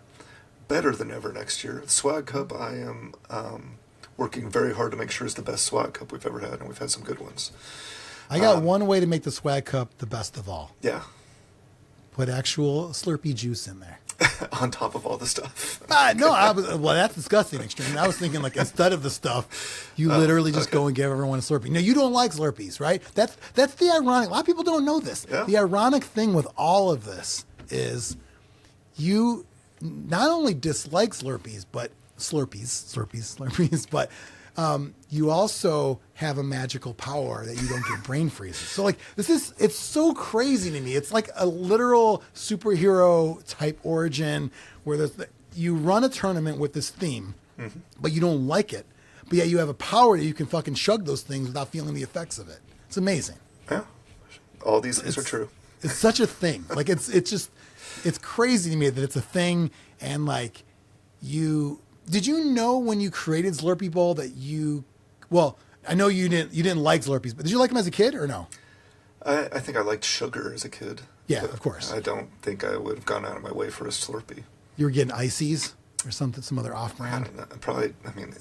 better than ever next year. The Swag Cup, I am working very hard to make sure is the best Swag Cup we've ever had, and we've had some good ones. I got one way to make the Swag Cup the best of all. Yeah. Put actual Slurpee juice in there. On top of all the stuff. Well, that's disgusting, Xtreme. I was thinking, like, instead of the stuff, you literally just go and give everyone a Slurpee. No, you don't like Slurpees, right? That's the ironic. A lot of people don't know this. Yeah. The ironic thing with all of this is you not only dislike Slurpees, but but you also have a magical power that you don't get brain freezes. So, like, it's so crazy to me. It's like a literal superhero type origin where you run a tournament with this theme, but you don't like it. But yet you have a power that you can fucking chug those things without feeling the effects of it. It's amazing. Yeah. All these things are true. It's such a thing. Like, it's crazy to me that it's a thing. And, like, did you know when you created Zlurpee Bowl that I know you didn't like Zlurpees, but did you like them as a kid or no? I think I liked sugar as a kid. Yeah, of course. I don't think I would have gone out of my way for a Slurpee. You were getting ices or some other I off-brand? don't know. Probably,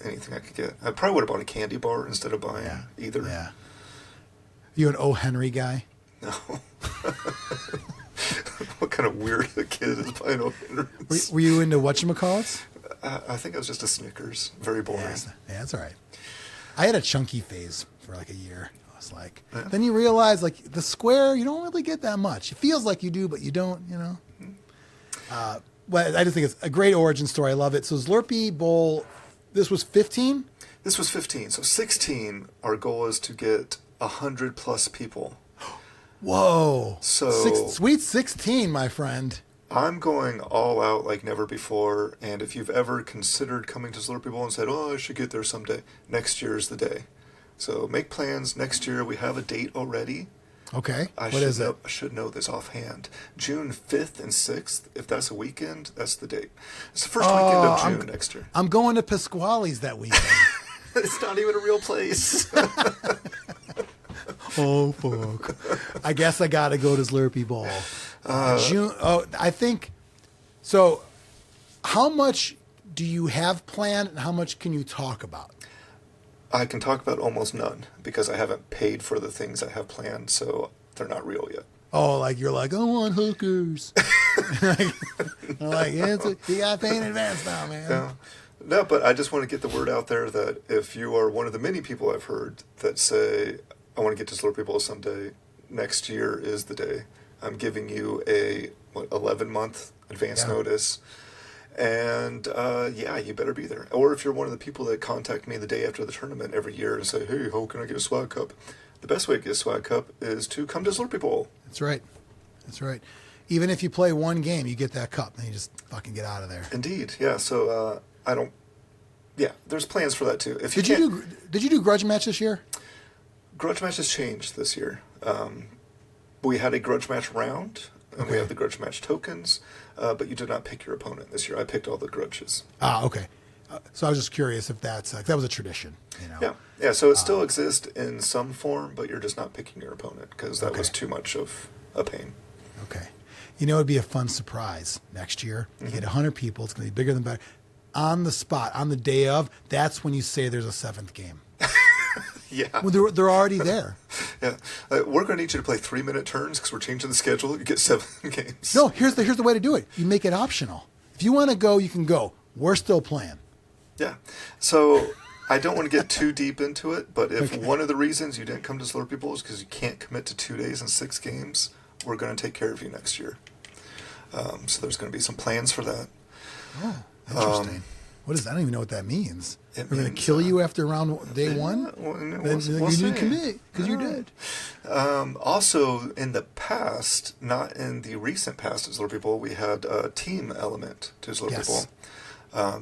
anything I could get. I probably would have bought a candy bar instead of buying either. Yeah. You an O. Henry guy? No. What kind of weird a kid is buying O. Henry's? Were you into whatchamacallits? I think I was just a Snickers. Very boring. Yeah, that's all right. I had a chunky phase for like a year. I was like, then you realize, like, the square, you don't really get that much. It feels like you do, but you don't, you know. Well, I just think it's a great origin story. I love it. So Zlurpee Bowl, this was 15? This was 15. So 16, our goal is to get 100 plus people. Whoa. So sweet 16, my friend. I'm going all out like never before. And if you've ever considered coming to Zlurpee Bowl and said, I should get there someday, next year is the day. So make plans. Next year, we have a date already. Okay. I should know this offhand. June 5th and 6th. If that's a weekend, that's the date. It's the first weekend of June next year. I'm going to Pasquale's that weekend. It's not even a real place. Oh, fuck. I guess I got to go to Zlurpee Bowl. June. Oh, I think. So, how much do you have planned and how much can you talk about? I can talk about almost none because I haven't paid for the things I have planned, so they're not real yet. Oh, like you're like, I want hookers. Like, yeah, you got to pay in advance now, man. No, but I just want to get the word out there that if you are one of the many people I've heard that say, I want to get to Zlurpee Bowl someday, next year is the day. I'm giving you a 11-month advance notice. And, you better be there. Or if you're one of the people that contact me the day after the tournament every year and say, hey, how can I get a swag cup? The best way to get a swag cup is to come to Zlurpee Bowl. That's right. That's right. Even if you play one game, you get that cup, and you just fucking get out of there. Indeed, yeah. So, there's plans for that, too. Did you do grudge match this year? Grudge match has changed this year. We had a grudge match round, and we have the grudge match tokens, but you did not pick your opponent this year. I picked all the grudges. Ah, okay. So I was just curious if that was a tradition. You know? Yeah. So it still exists in some form, but you're just not picking your opponent because that was too much of a pain. Okay. You know, it'd be a fun surprise next year. You get 100 people. It's going to be bigger than better. on the spot, on the day of, that's when you say there's a 7th game. Yeah. Well, they're already there. Yeah. We're going to need you to play 3-minute turns because we're changing the schedule. You get 7 games. No, here's the way to do it. You make it optional. If you want to go, you can go. We're still playing. Yeah. So I don't want to get too deep into it, but if one of the reasons you didn't come to Zlurpee Bowl is because you can't commit to 2 days and 6 games, we're going to take care of you next year. So there's going to be some plans for that. Oh, interesting. What is that? I don't even know what that means. We're means, going to kill you after day one? We'll you didn't commit because you did. Also, in the past, not in the recent past at Zlurpee Bowl, we had a team element to Zlurpee Bowl.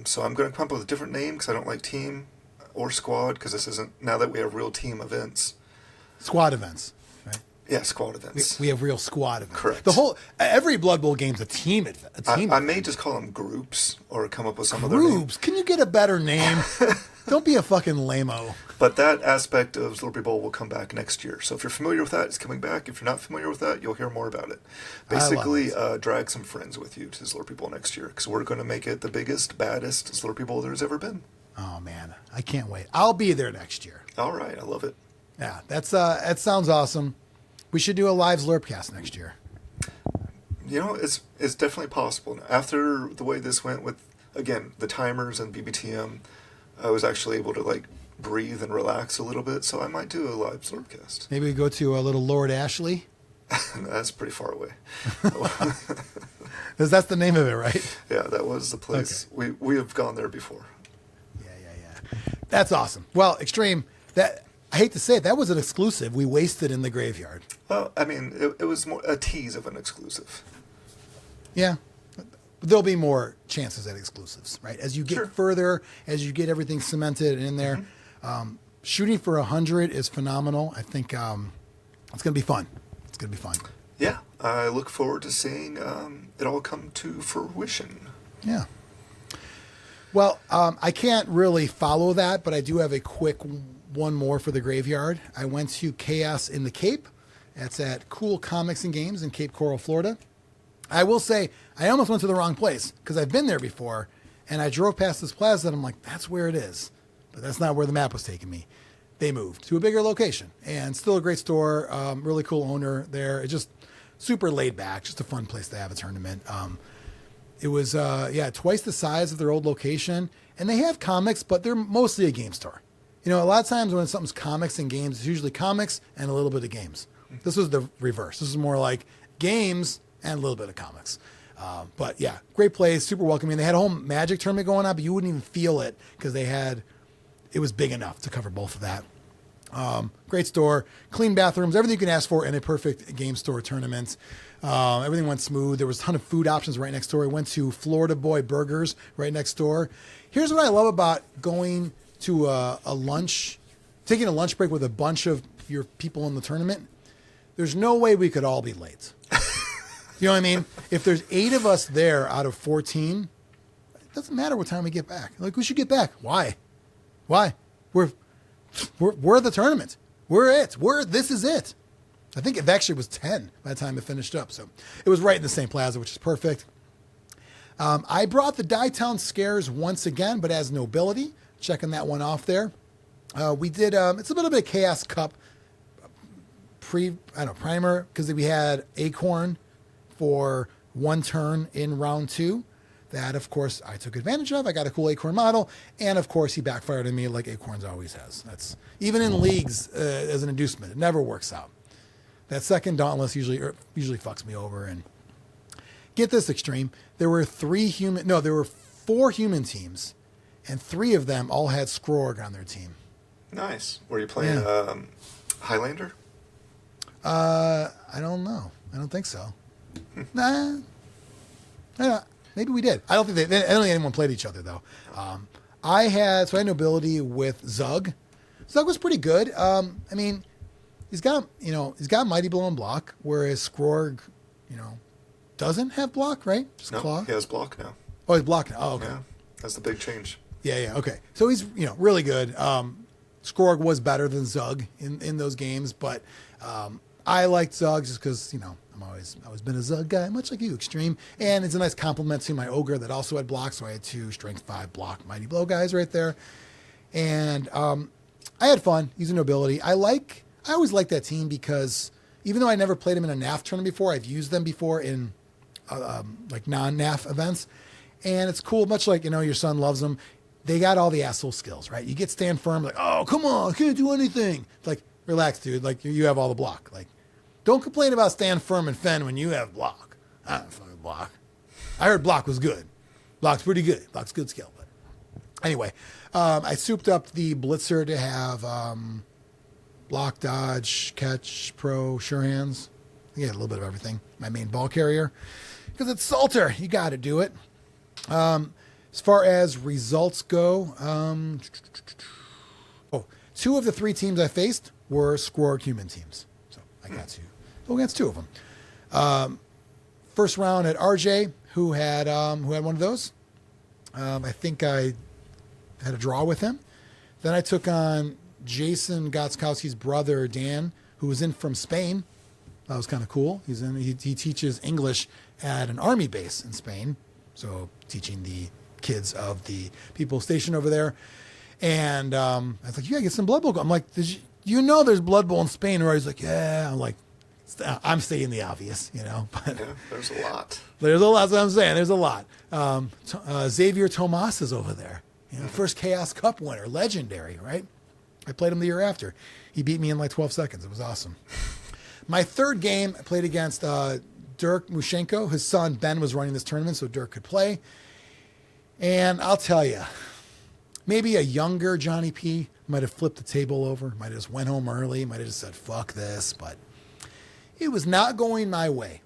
So I'm going to come up with a different name because I don't like team or squad because this isn't, now that we have real team events. Squad events, right? Yeah, squad events. We have real squad events. Correct. Every Blood Bowl game's a team event. I may just call them groups or come up with some other name. Groups? Can you get a better name? Don't be a fucking lame-o. But that aspect of Zlurpee Bowl will come back next year. So if you're familiar with that, it's coming back. If you're not familiar with that, you'll hear more about it. Basically, drag some friends with you to Zlurpee Bowl next year because we're going to make it the biggest, baddest Zlurpee Bowl there's ever been. Oh, man. I can't wait. I'll be there next year. All right. I love it. Yeah, that sounds awesome. We should do a live Zlurpcast next year. You know, it's definitely possible. After the way this went with, again, the timers and BBTM, I was actually able to, breathe and relax a little bit, so I might do a live Zlurpcast. Maybe we go to a little Lord Ashley. That's pretty far away. That's the name of it, right? Yeah, that was the place. Okay. We have gone there before. Yeah. That's awesome. Well, Xtreme, I hate to say it, that was an exclusive we wasted in the graveyard. Well, I mean, it was more a tease of an exclusive. Yeah. There'll be more chances at exclusives, right? As you get further, as you get everything cemented in there, shooting for 100 is phenomenal. I think it's going to be fun. It's going to be fun. Yeah. I look forward to seeing it all come to fruition. Yeah. Well, I can't really follow that, but I do have a quick one more for the graveyard. I went to Chaos in the Cape. That's at Cool Comics and Games in Cape Coral, Florida. I will say, I almost went to the wrong place because I've been there before, and I drove past this plaza, and I'm like, that's where it is. But that's not where the map was taking me. They moved to a bigger location, and still a great store, really cool owner there. It's just super laid back, just a fun place to have a tournament. It was, twice the size of their old location, and they have comics, but they're mostly a game store. You know, a lot of times when something's comics and games, it's usually comics and a little bit of games. This was the reverse. This is more like games and a little bit of comics. But yeah, great place, super welcoming. They had a whole Magic tournament going on, but you wouldn't even feel it because it was big enough to cover both of that. Great store, clean bathrooms, everything you can ask for in a perfect game store tournament. Everything went smooth. There was a ton of food options right next door. We went to Florida Boy Burgers right next door. Here's what I love about going to a lunch, taking a lunch break with a bunch of your people in the tournament. There's no way we could all be late. You know what I mean? If there's 8 of us there out of 14, it doesn't matter what time we get back. We should get back. Why? We're the tournament. We're it. This is it. I think it actually was 10 by the time it finished up. So it was right in the same plaza, which is perfect. I brought the Die-Town Scares once again, but as Nobility. Checking that one off there. We did, it's a little bit of Chaos Cup primer, because we had Acorn for 1 turn in round 2. That, of course, I took advantage of. I got a cool Acorn model, and of course, he backfired on me like Acorns always has. That's even in leagues as an inducement. It never works out. That second Dauntless usually fucks me over. And get this, Xtreme. There were 4 human teams, and 3 of them all had Skrorg on their team. Nice. Were you playing Highlander? I don't know. I don't think so. Nah. Maybe we did. I don't think anyone played each other though. I had Nobility with Zug. Zug was pretty good. I mean, he's got Mighty Blow and block, whereas Skrorg, doesn't have block, right? Just claw. He has block now. Oh, he's block now. Oh, okay. Yeah, that's the big change. Yeah. Okay. So he's really good. Skrorg was better than Zug in those games, but I like Zug just because, I've always been a Zug guy, much like you, Xtreme. And it's a nice compliment to my Ogre that also had blocks. So I had 2 Strength 5 block Mighty Blow guys right there. And I had fun using Nobility. I always like that team because even though I never played them in a NAF tournament before, I've used them before in like non-NAF events. And it's cool, much like, your son loves them. They got all the asshole skills, right? You get stand firm, like, oh, come on, I can't do anything. It's like, relax, dude. Like, you have all the block. Like, don't complain about stand firm and fend when you have block. I don't fucking block. I heard block was good. Block's pretty good. Block's good skill. But anyway, I souped up the Blitzer to have block, dodge, catch, pro, sure hands. I had a little bit of everything. My main ball carrier. Because it's Salter. You got to do it. As far as results go, 2 of the 3 teams I faced were Squirrel human teams. So I got to go against 2 of them. First round at RJ, who had one of those. I think I had a draw with him. Then I took on Jason Gotskowski's brother, Dan, who was in from Spain. That was kind of cool. He teaches English at an army base in Spain. So teaching the kids of the people stationed over there. And I was like, you gotta get some Blood Bowl. I'm like, there's Blood Bowl in Spain, right? He's like, yeah. I'm like, I'm stating the obvious, But Yeah, there's a lot. There's a lot. That's what I'm saying. There's a lot. Xavier Tomas is over there. First Chaos Cup winner, legendary, right? I played him the year after. He beat me in like 12 seconds. It was awesome. My third game, I played against Dirk Mushenko. His son, Ben, was running this tournament, so Dirk could play. And I'll tell you, maybe a younger Johnny P might have flipped the table over, might have just went home early, might have just said, fuck this, but it was not going my way.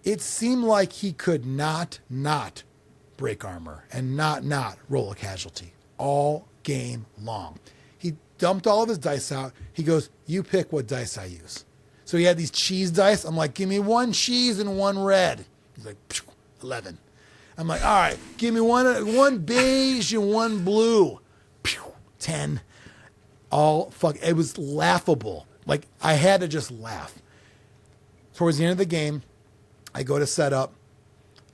It seemed like he could not break armor and not roll a casualty all game long. He dumped all of his dice out. He goes, you pick what dice I use. So he had these cheese dice. I'm like, give me 1 cheese and 1 red. He's like, 11. I'm like, all right, give me one beige and 1 blue. 10. It was laughable. Like, I had to just laugh. Towards the end of the game, I go to set up.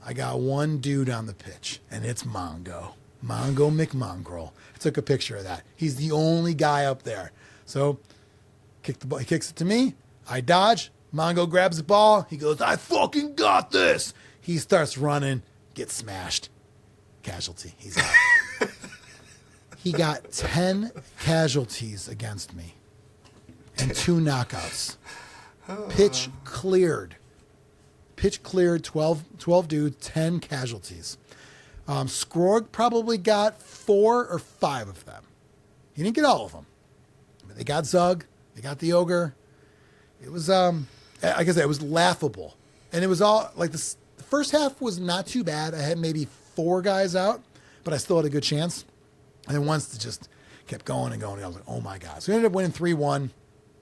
I got 1 dude on the pitch, and it's Mongo McMongrel. I took a picture of that. He's the only guy up there. So he kicks it to me. I dodge. Mongo grabs the ball. He goes, I fucking got this. He starts running, gets smashed. Casualty. He's out. He got 10 casualties against me and 2 knockouts. Pitch cleared. 12 dudes, 10 casualties. Skrorg probably got 4 or 5 of them. He didn't get all of them. But they got Zug. They got the Ogre. It was, like I said, it was laughable. And it was all, like, the first half was not too bad. I had maybe 4 guys out, but I still had a good chance. And then once it just kept going and going, I was like, oh my God. So we ended up winning 3-1.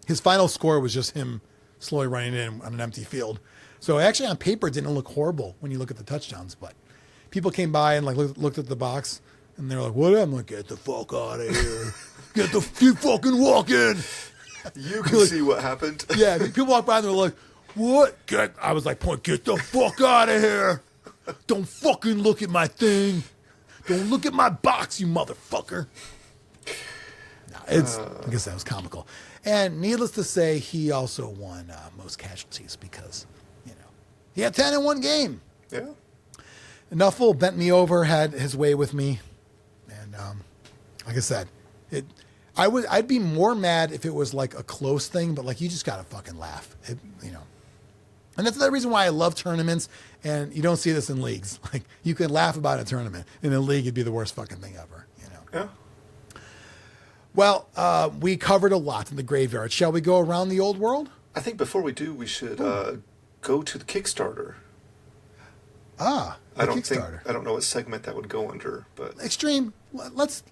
His final score was just him slowly running in on an empty field. So actually on paper it didn't look horrible when you look at the touchdowns, but people came by and like looked at the box and they're like, what? I'm like, get the fuck out of here. Keep fucking walking. You can see what happened. Yeah, people walk by and they're like, what? I was like, get the fuck out of here. Don't fucking look at my thing. Don't look at my box, you motherfucker. No, I guess that was comical. And needless to say, he also won most casualties because, he had 10 in 1 game. Yeah. Nuffle bent me over, had his way with me. And like I said, I'd be more mad if it was like a close thing, but like you just got to fucking laugh. And that's the reason why I love tournaments, and you don't see this in leagues. Like, you can laugh about a tournament. In a league, it'd be the worst fucking thing ever, Yeah. Well, we covered a lot in the graveyard. Shall we go around the old world? I think before we do, we should go to the Kickstarter. Kickstarter. I don't know what segment that would go under, but Xtreme, let's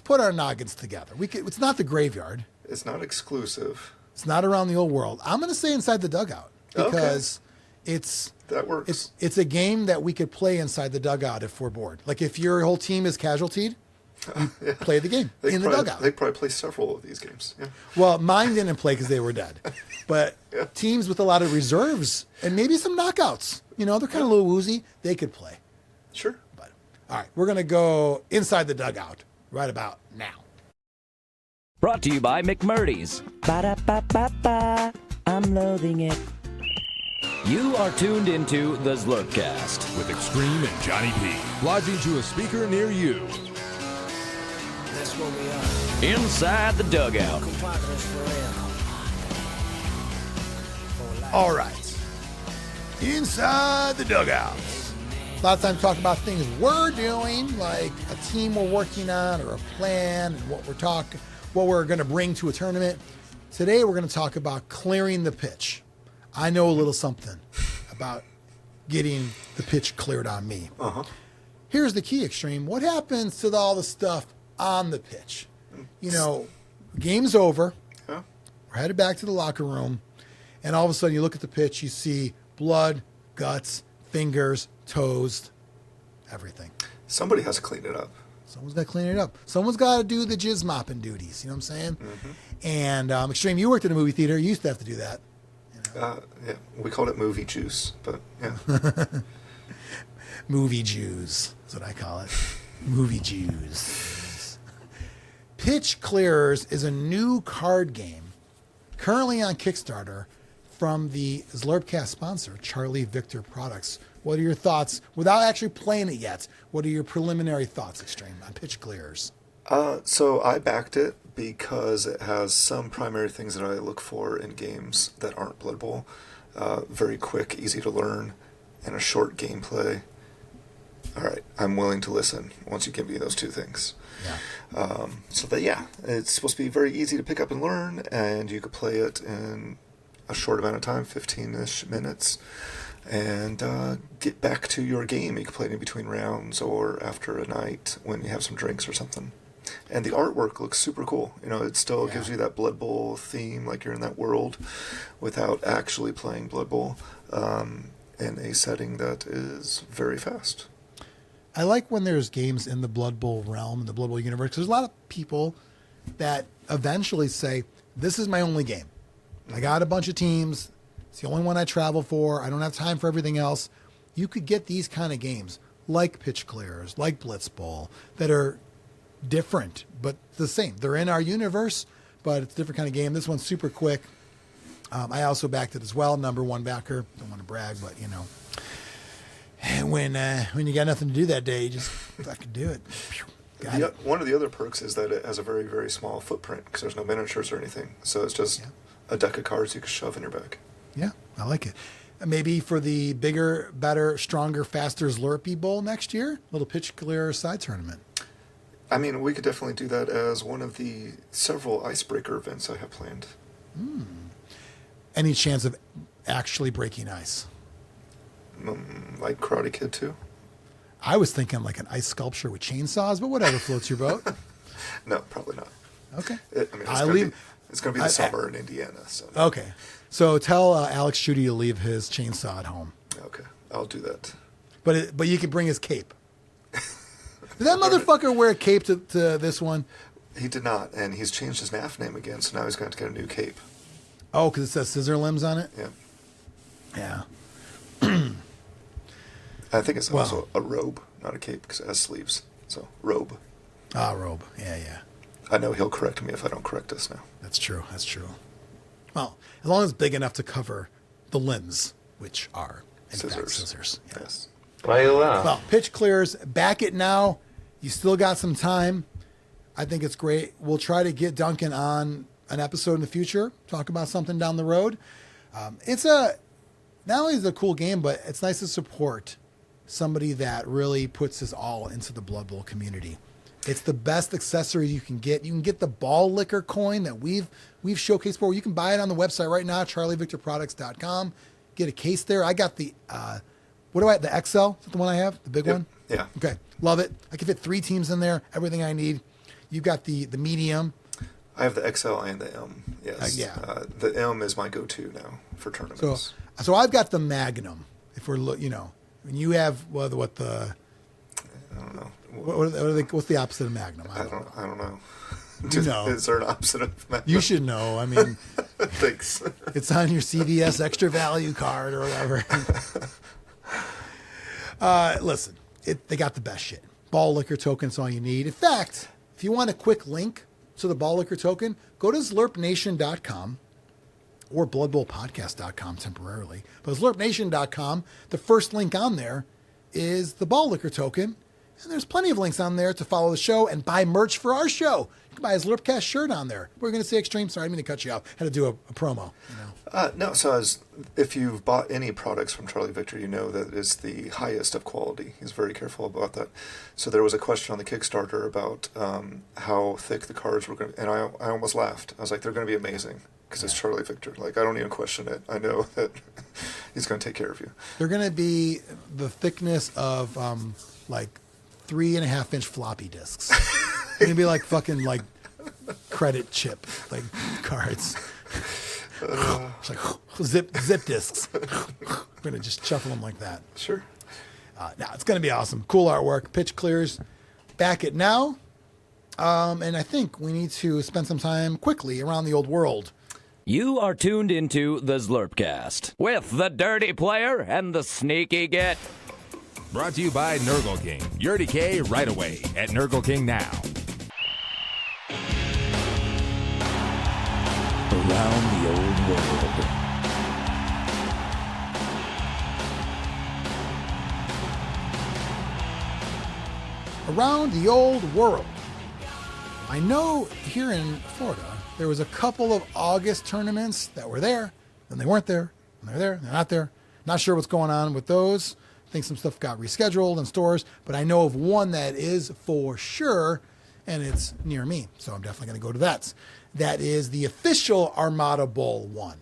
put our noggins together. It's not the graveyard. it's not exclusive. It's not around the old world. I'm going to say inside the dugout because that works. It's a game that we could play inside the dugout if we're bored. Like if your whole team is casualtied, You play the game in the dugout. They probably play several of these games. Yeah. Well, mine didn't play because they were dead. But teams with a lot of reserves and maybe some knockouts, they're kind of a little woozy, they could play. Sure. But all right, we're going to go inside the dugout right about now. Brought to you by McMurdy's. Ba-da-ba-ba-ba. I'm loathing it. You are tuned into the Zlurpcast. With Xtreme and Johnny P. Lodging to a speaker near you. That's what we are. Inside the dugout. Compadres forever. All right. Inside the dugout. A lot of times talk about things we're doing, like a team we're working on or a plan and what we're going to bring to a tournament. Today we're going to talk about clearing the pitch. I know a little something about getting the pitch cleared on me. Here's the key, Xtreme. What happens to all the stuff on the pitch? Game's over. Yeah. We're headed back to the locker room, and all of a sudden you look at the pitch, you see blood, guts, fingers, toes, everything. Somebody has to clean it up. Someone's got to clean it up. Someone's got to do the jizz mopping duties. You know what I'm saying? And Xtreme, you worked in a movie theater. You used to have to do that. Yeah, we called it movie juice, but yeah. Movie Jews is what I call it. Movie Jews. Pitch Clearers is a new card game currently on Kickstarter from the Zlurpcast sponsor, Charlie Victor Products. What are your thoughts, without actually playing it yet, what are your preliminary thoughts, Xtreme, on Pitch Clearers? So I backed it because it has some primary things that I look for in games that aren't Blood Bowl. Very quick, easy to learn, and a short gameplay. All right, I'm willing to listen once you give me those two things. Yeah. It's supposed to be very easy to pick up and learn, and you could play it in a short amount of time, 15-ish minutes, and get back to your game. You can play it in between rounds or after a night when you have some drinks or something. And the artwork looks super cool. It still gives you that Blood Bowl theme, like you're in that world, without actually playing Blood Bowl in a setting that is very fast. I like when there's games in the Blood Bowl realm, in the Blood Bowl universe, because there's a lot of people that eventually say, this is my only game. I got a bunch of teams. It's the only one I travel for. I don't have time for everything else. You could get these kind of games, like Pitch Clearers, like Blitz Bowl, that are different, but the same. They're in our universe, but it's a different kind of game. This one's super quick. I also backed it as well, number one backer. Don't want to brag, but when you got nothing to do that day, you just fucking do it. One of the other perks is that it has a very, very small footprint because there's no miniatures or anything. So it's just a deck of cards you can shove in your bag. Yeah, I like it. Maybe for the bigger, better, stronger, faster Zlurpee Bowl next year, little Pitch Clear side tournament. I mean, we could definitely do that as one of the several icebreaker events I have planned. Any chance of actually breaking ice? Like Karate Kid 2? I was thinking like an ice sculpture with chainsaws, but whatever floats your boat. No, probably not. Okay. It's going to be the summer in Indiana. So. Okay. So tell Alex Judy to leave his chainsaw at home. Okay, I'll do that. But you can bring his cape. Did that motherfucker wear a cape to this one? He did not, and he's changed his NAF name again, so now he's going to get a new cape. Oh, because it says Scissor Limbs on it? Yeah. Yeah. I think it's also a robe, not a cape, because it has sleeves. So, robe. Robe. Yeah. I know he'll correct me if I don't correct us now. That's true. Well, as long as it's big enough to cover the limbs, which are, in fact, scissors. Yeah. Yes. Well, Pitch Clears, back it now. You still got some time. I think it's great. We'll try to get Duncan on an episode in the future, talk about something down the road. Not only is it a cool game, but it's nice to support somebody that really puts his all into the Blood Bowl community. It's the best accessory you can get. You can get the ball liquor coin that we've showcased for. You can buy it on the website right now, charlievictorproducts.com. Get a case there. I got the the XL? Is that the one I have? The big one? Yeah. Okay. Love it. I can fit 3 teams in there. Everything I need. You've got the medium. I have the XL and the M. Yes. The M is my go-to now for tournaments. So I've got the Magnum. If we're when you have what the I don't know. What's the opposite of Magnum? I don't know. You know. Is there an opposite of Magnum? You should know. I mean, Thanks. it's on your CVS extra value card or whatever. Listen, they got the best shit. Ball liquor token's all you need. In fact, if you want a quick link to the ball liquor token, go to zlurpnation.com or bloodbowlpodcast.com temporarily. But zlurpnation.com, the first link on there is the ball liquor token. And there's plenty of links on there to follow the show and buy merch for our show. You can buy a Zlurpcast shirt on there. We're going to say Xtreme. Sorry, I didn't mean to cut you off. Had to do a promo. You know? No, so if you've bought any products from Charlie Victor, you know that it's the highest of quality. He's very careful about that. So there was a question on the Kickstarter about how thick the cards were going to, and I almost laughed. I was like, they're going to be amazing because it's Charlie Victor. Like, I don't even question it. I know that he's going to take care of you. They're going to be the thickness of like 3.5-inch floppy disks. They're going to be like fucking like credit chip like cards. It's like zip discs. We're going to just shuffle them like that. Sure. Now it's going to be awesome. Cool artwork. Pitch clears. Back it now. And I think we need to spend some time quickly around the old world. You are tuned into the Zlurpcast with the dirty player and the sneaky get. Brought to you by Nurgle King. Your decay right away at Nurgle King now. Around the old world. Around the old world. I know here in Florida, there was a couple of August tournaments that were there, then they weren't there, and they're there, and they're not there. Not sure what's going on with those. I think some stuff got rescheduled in stores, but I know of one that is for sure, and it's near me, so I'm definitely going to go to that. That is the official Armada Bowl one.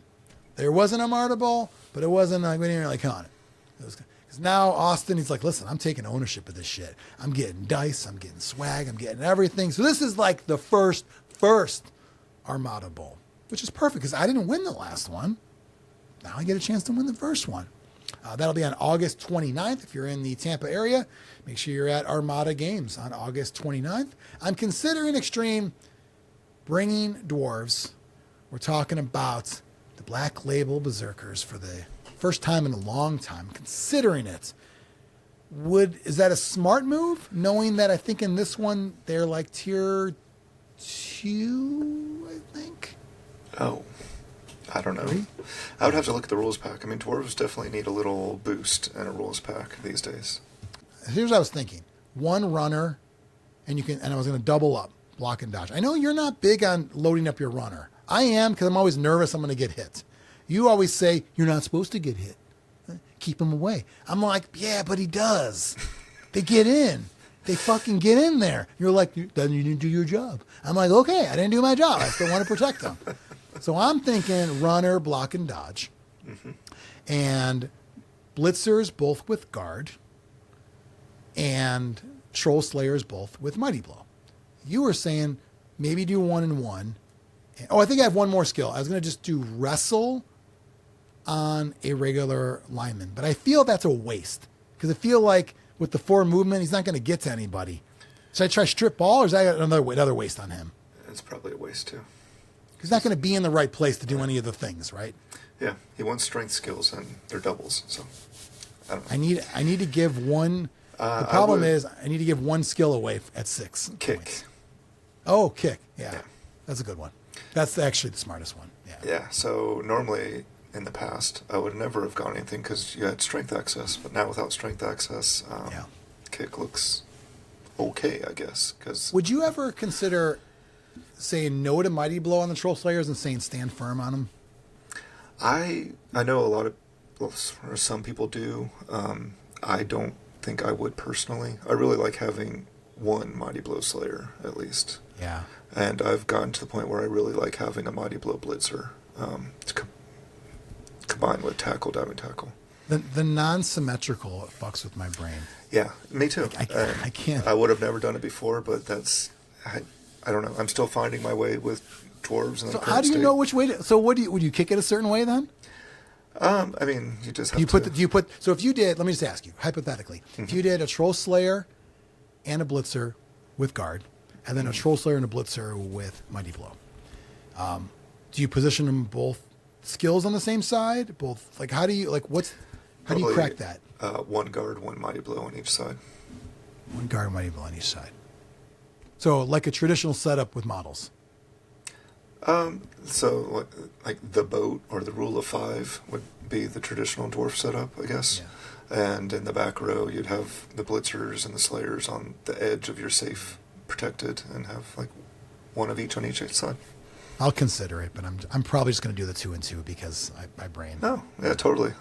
There was an Armada Bowl, but it wasn't like, we didn't really count it. Because now Austin, he's like, listen, I'm taking ownership of this shit. I'm getting dice, I'm getting swag, I'm getting everything. So this is like the first Armada Bowl, which is perfect because I didn't win the last one. Now I get a chance to win the first one. That'll be on August 29th. If you're in the Tampa area, make sure you're at Armada Games on August 29th. I'm considering Xtreme bringing dwarves. We're talking about the Black Label Berserkers for the first time in a long time. Considering it. Is that a smart move? Knowing that I think in this one, they're like tier 2, I think. Oh, I don't know. 3? I would have to look at the rules pack. I mean, dwarves definitely need a little boost in a rules pack these days. Here's what I was thinking. One runner, and I was going to double up, block and dodge. I know you're not big on loading up your runner. I am because I'm always nervous I'm going to get hit. You always say, you're not supposed to get hit. Keep him away. I'm like, yeah, but he does. They get in. They fucking get in there. You're like, then you didn't do your job. I'm like, okay, I didn't do my job. I still want to protect them. So I'm thinking runner, block, and dodge. Mm-hmm. And blitzers both with guard. And troll slayers both with mighty blow. You were saying maybe do 1 and 1. Oh, I think I have one more skill. I was going to just do wrestle on a regular lineman. But I feel that's a waste. Because I feel like with the 4 movement, he's not going to get to anybody. Should I try strip ball, or is that another waste on him? It's probably a waste, too. He's not going to be in the right place to do any of the things, right? Yeah, he wants strength skills, and they're doubles, so I don't know. I need to give one. The problem is I need to give one skill away at 6 Kick. points. Oh, kick. Yeah. Yeah. That's a good one. That's actually the smartest one. Yeah. Yeah, so normally in the past, I would never have gone anything because you had strength access, but now without strength access, kick looks okay, I guess. Cause Would you ever consider saying no to Mighty Blow on the Troll Slayers and saying stand firm on them? I know a lot of, or some people do. I don't think I would personally. I really like having one Mighty Blow Slayer, at least. Yeah. And I've gotten to the point where I really like having a Mighty Blow Blitzer to combine with tackle, diving tackle. The non-symmetrical fucks with my brain. Yeah, me too. I can't. I would have never done it before, but I don't know. I'm still finding my way with dwarves. So how do you know which way to? So would you kick it a certain way then? I mean, you just have So if you did, let me just ask you hypothetically, if you did a Troll Slayer and a blitzer with guard, and then a troll slayer and a blitzer with mighty blow. Do you position them both skills on the same side? Both, like, how do you crack that? One guard, one mighty blow on each side. One guard, mighty blow on each side. So like a traditional setup with models. So like the boat or the rule of 5 would be the traditional dwarf setup, I guess. Yeah. And in the back row, you'd have the blitzers and the slayers on the edge of your safe, protected, and have like one of each on each side. I'll consider it, but I'm probably just going to do the 2 and 2 because my brain. No, yeah, totally.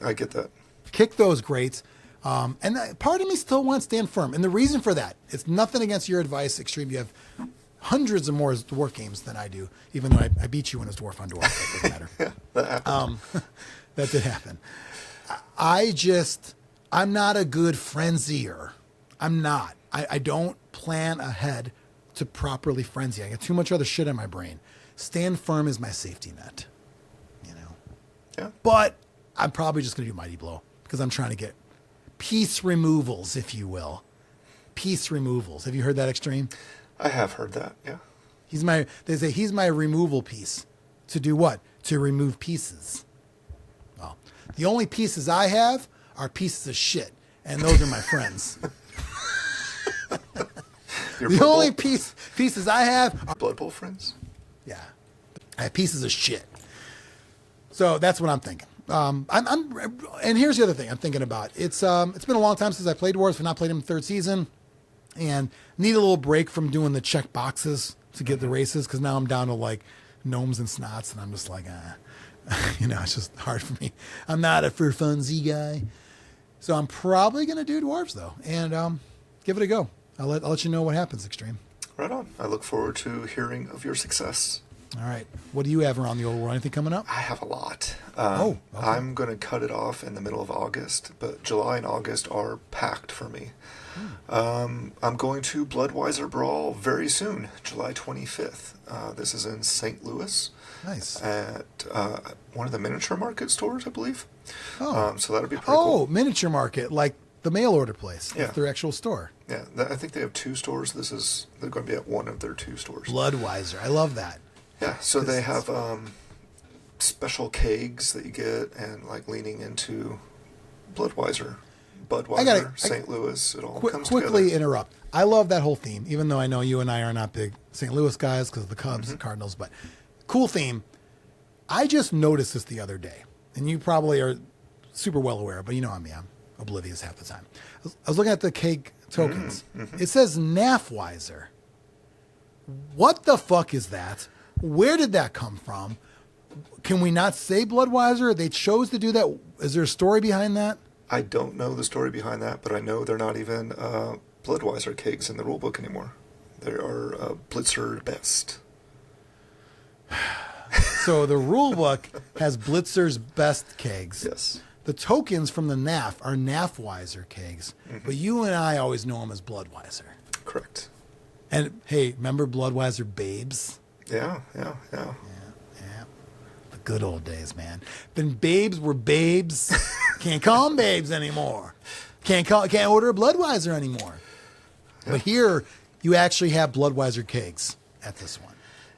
I get that. Kick those greats. And part of me still wants to stand firm. And the reason for that, it's nothing against your advice, Xtreme. You have hundreds of more dwarf games than I do, even though I beat you in a dwarf on dwarf. That doesn't matter. Yeah, that happened. That did happen. I'm not a good frenzier. I'm not. I don't plan ahead to properly frenzy. I got too much other shit in my brain. Stand firm is my safety net, you know. Yeah. But I'm probably just going to do mighty blow because I'm trying to get piece removals, if you will. Piece removals. Have you heard that, Xtreme? I have heard that. Yeah. They say he's my removal piece. To do what? To remove pieces. Well, the only pieces I have are pieces of shit, and those are my friends. The only pieces I have are Blood Bowl friends. Yeah, I have pieces of shit. So that's what I'm thinking. And here's the other thing I'm thinking about. It's been a long time since I played Dwarves. I've not played them third season, and need a little break from doing the check boxes to get the races because now I'm down to like gnomes and snots, and I'm just like, it's just hard for me. I'm not a for funsy guy, so I'm probably gonna do Dwarves though, and give it a go. I'll let you know what happens, Xtreme. Right on. I look forward to hearing of your success. All right. What do you have around the old world? Anything coming up? I have a lot. Okay. I'm going to cut it off in the middle of August, but July and August are packed for me. I'm going to Bloodweiser Brawl very soon, July 25th. This is in St. Louis. Nice. At one of the miniature market stores, I believe. Oh. So that'll be pretty cool. Oh, miniature market, like the mail order place. Yeah. It's their actual store. Yeah, I think they have 2 stores. They're going to be at one of their 2 stores. Bloodweiser. I love that. Yeah, so they have special kegs that you get, and like leaning into Bloodweiser, Budweiser, St. Louis. It all comes quickly together. interrupt. I love that whole theme, even though I know you and I are not big St. Louis guys because of the Cubs and Cardinals, but cool theme. I just noticed this the other day, and you probably are super well aware, but you know me, I'm oblivious half the time. I was looking at the keg tokens. It says Nafweiser. What the fuck is that? Where did that come from? Can we not say Bloodweiser? They chose to do that. Is there a story behind that? I don't know the story behind that, but I know they're not even Bloodweiser kegs in the rulebook anymore. They are Blitzer Best. So the rulebook has Blitzer's Best kegs. Yes. The tokens from the NAF are Nafweiser kegs, but you and I always know them as Bloodweiser. Correct. And hey, remember Bloodweiser Babes? Yeah. Yeah. The good old days, man. Then babes were babes. Can't call them babes anymore. Can't order a Bloodweiser anymore. Yeah. But here, you actually have Bloodweiser kegs at this one.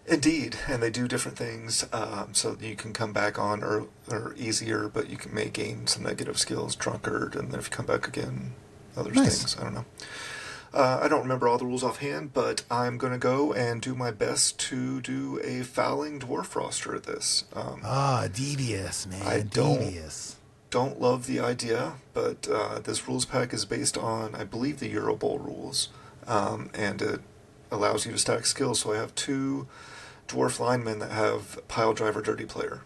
Indeed, and they do different things, so you can come back on or easier, but you may gain some negative skills, drunkard, and then if you come back again, other things. I don't know. I don't remember all the rules offhand, but I'm going to go and do my best to do a fouling dwarf roster at this. Devious, man. I devious. Don't love the idea, but this rules pack is based on, I believe, the Euro Bowl rules, and it allows you to stack skills. So I have 2 dwarf linemen that have pile driver dirty player.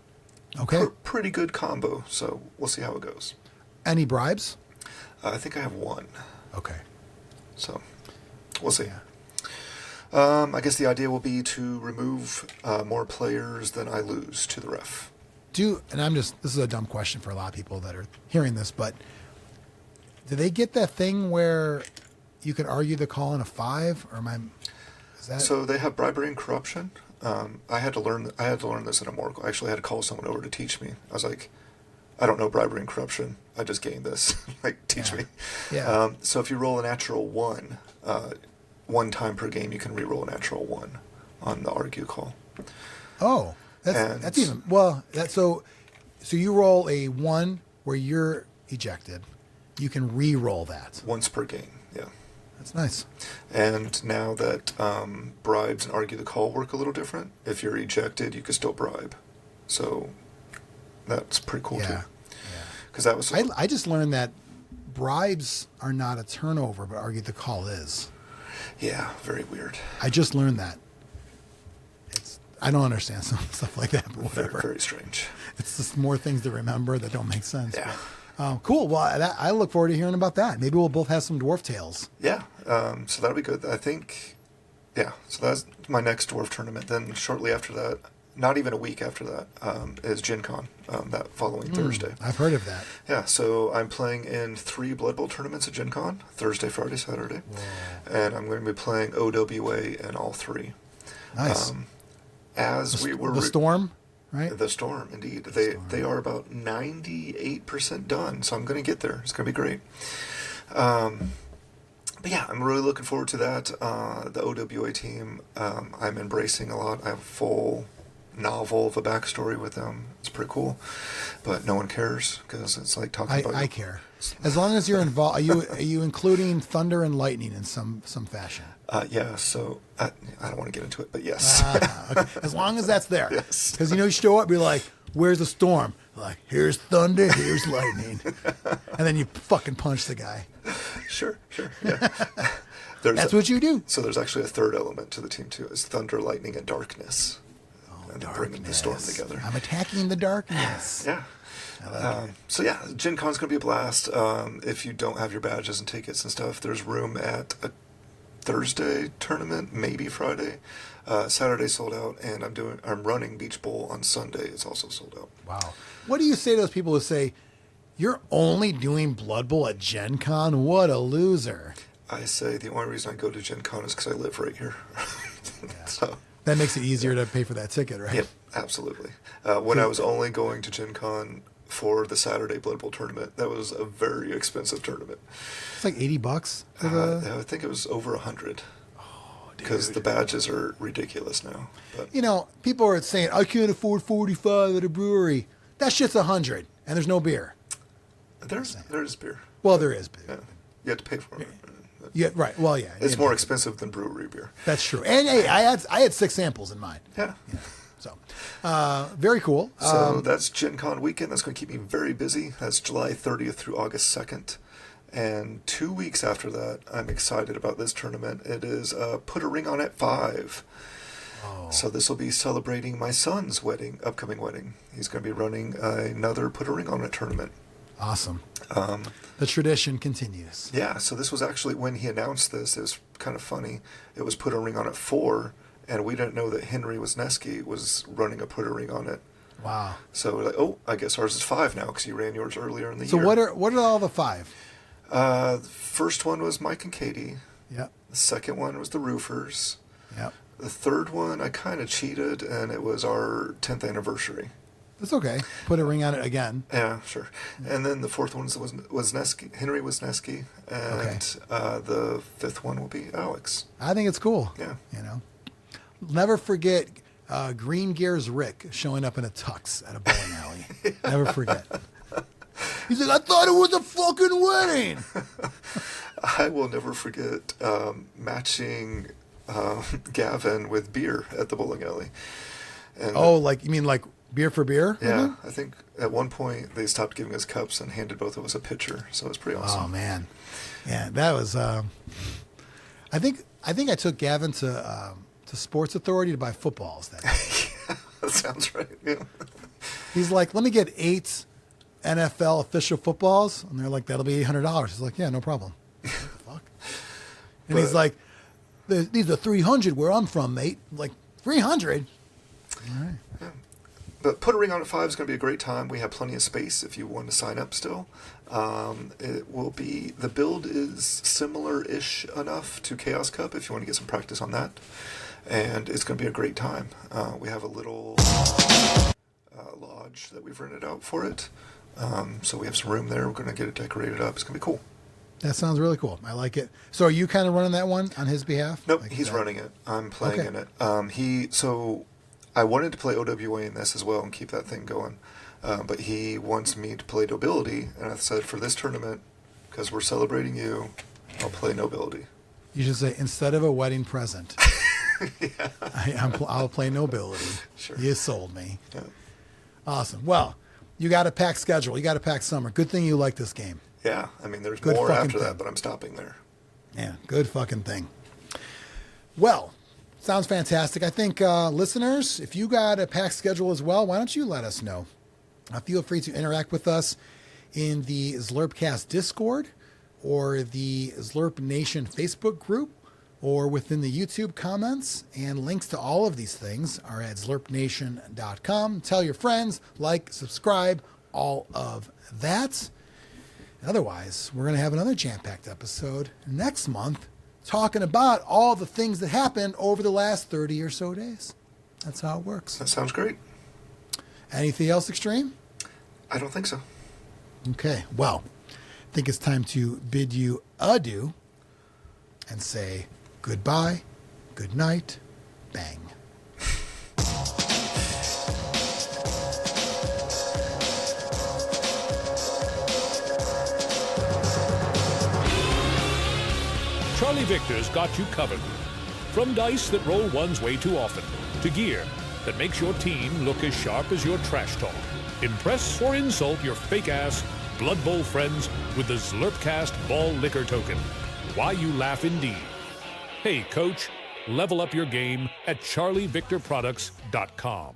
Okay. Pretty good combo, so we'll see how it goes. Any bribes? I think I have 1. Okay. So, we'll see. Yeah. I guess the idea will be to remove more players than I lose to the ref. This is a dumb question for a lot of people that are hearing this, but do they get that thing where you could argue the call in a 5, or is that? So they have bribery and corruption. I had to learn this at a Morgul. I actually had to call someone over to teach me. I was like, I don't know bribery and corruption. I just gained this. Like, teach me. Yeah. So if you roll a natural 1, one time per game, you can re-roll a natural 1 on the argue call. Oh, that's even well. So you roll a 1 where you're ejected. You can re-roll that Once per game. Yeah. That's nice. And now that bribes and argue the call work a little different, if you're ejected, you can still bribe. So that's pretty cool too. Yeah. Because that was. I just learned that bribes are not a turnover, but argue the call is. Yeah, very weird. I just learned that. I don't understand some stuff like that, but whatever. Very, very strange. It's just more things to remember that don't make sense. Yeah. But, cool. Well, I look forward to hearing about that. Maybe we'll both have some dwarf tales. Yeah. So that'll be good. I think. Yeah. So that's my next dwarf tournament. Then shortly after that, not even a week after that, is Gencon. That following Thursday. I've heard of that. Yeah. So I'm playing in 3 Blood Bowl tournaments at Gencon: Thursday, Friday, Saturday, and I'm going to be playing OWA in all 3. Nice. As we were the Storm, right? The Storm, indeed. They are about 98% done, so I'm going to get there. It's going to be great. But yeah, I'm really looking forward to that. The OWA team, I'm embracing a lot. I have a full novel of a backstory with them. It's pretty cool, but no one cares because it's like talking about. I care. As long as you're involved, are you including thunder and lightning in some fashion? Yeah. So I don't want to get into it, but yes. Okay. As long as that's there. Yes. Because you show up, you're like, "Where's the storm?" Like, "Here's thunder, here's lightning," and then you fucking punch the guy. Sure. Yeah. That's what you do. So there's actually a third element to the team too. Is thunder, lightning, and darkness. And bringing the storm together. I'm attacking the darkness. Yeah. So yeah, Gen Con's going to be a blast. If you don't have your badges and tickets and stuff, there's room at a Thursday tournament, maybe Friday. Saturday sold out, and I'm running Beach Bowl on Sunday. It's also sold out. Wow. What do you say to those people who say, "You're only doing Blood Bowl at Gen Con? What a loser." I say the only reason I go to Gen Con is because I live right here. So. That makes it easier to pay for that ticket, right? Yep, absolutely. When I was only going to Gen Con for the Saturday Blood Bowl tournament, that was a very expensive tournament. It's like $80 for the... I think it was over 100. Because the badges are ridiculous now. But. People are saying, "I can't afford 45 at a brewery." That shit's 100, and there's no beer. There's beer. Well, there is beer. Yeah. You have to pay for it. Yeah, right. Well, yeah. It's more expensive than brewery beer. That's true. And hey, I had 6 samples in mine. Yeah. So, very cool. So that's Gen Con weekend. That's going to keep me very busy. That's July 30th through August 2nd. And 2 weeks after that, I'm excited about this tournament. It is Put a Ring on at 5. Oh. So this will be celebrating my son's upcoming wedding. He's going to be running another Put a Ring on It tournament. Awesome. The tradition continues. Yeah, so this was actually, when he announced this, it was kind of funny. It was Put a Ring on It 4, and we didn't know that Henry Wisniewski was running a Put a Ring on It. Wow. So we're like, oh, I guess ours is 5 now, because you ran yours earlier in the year. So what are all the 5? The first one was Mike and Katie. Yep. The second one was the Roofers. Yep. The third one, I kind of cheated, and it was our 10th anniversary. That's okay. Put a ring on it again. Yeah, sure. And then the fourth one was Henry Wisniewski, and the fifth one will be Alex. I think it's cool. Yeah. Never forget Green Gear's Rick showing up in a tux at a bowling alley. Never forget. He's like, "I thought it was a fucking wedding." I will never forget matching Gavin with beer at the bowling alley. And you mean like beer for beer? Yeah, Mm-hmm. I think at one point they stopped giving us cups and handed both of us a pitcher, so it was pretty awesome. Oh man, yeah, that was. I think I took Gavin to Sports Authority to buy footballs that day. Yeah, that sounds right. Yeah. He's like, "Let me get 8 NFL official footballs," and they're like, "That'll be $800." He's like, "Yeah, no problem." What the fuck? And he's like, "These are 300 where I'm from, mate." I'm like, 300. All right. Yeah. But Put a Ring on at 5 is going to be a great time. We have plenty of space if you want to sign up still. It will be, the build is similar-ish enough to Chaos Cup if you want to get some practice on that. And it's going to be a great time. We have a little lodge that we've rented out for it. So we have some room there. We're going to get it decorated up. It's going to be cool. That sounds really cool. I like it. So are you kind of running that one on his behalf? Nope, Like he's that? running it. I'm playing Okay. in it. So I wanted to play OWA in this as well and keep that thing going. But he wants me to play Nobility, and I said for this tournament, because we're celebrating you, I'll play Nobility. You should say, instead of a wedding present, Yeah. I'll play Nobility. Sure. You sold me. Yeah. Awesome. Well, you got a packed schedule. You got a packed summer. Good thing you like this game. Yeah, I mean, there's Good more fucking after thing. that, but I'm stopping there. Yeah, good fucking thing. Well, sounds fantastic. I think listeners, if you got a packed schedule as well, why don't you let us know? Feel free to interact with us in the Zlurpcast Discord or the Zlurp Nation Facebook group or within the YouTube comments. And links to all of these things are at zlurpnation.com. Tell your friends, like, subscribe, all of that. Otherwise, we're going to have another jam-packed episode next month talking about all the things that happened over the last 30 or so days. That's how it works. That sounds great. Anything else, Xtreme? I don't think so. Okay, well, I think it's time to bid you adieu and say goodbye, good night, bang. Charlie Victor's got you covered. From dice that roll one's way too often, to gear that makes your team look as sharp as your trash talk. Impress or insult your fake-ass Blood Bowl friends with the Zlurpcast Ball Liquor Token. Why you laugh indeed. Hey, Coach, level up your game at charlievictorproducts.com.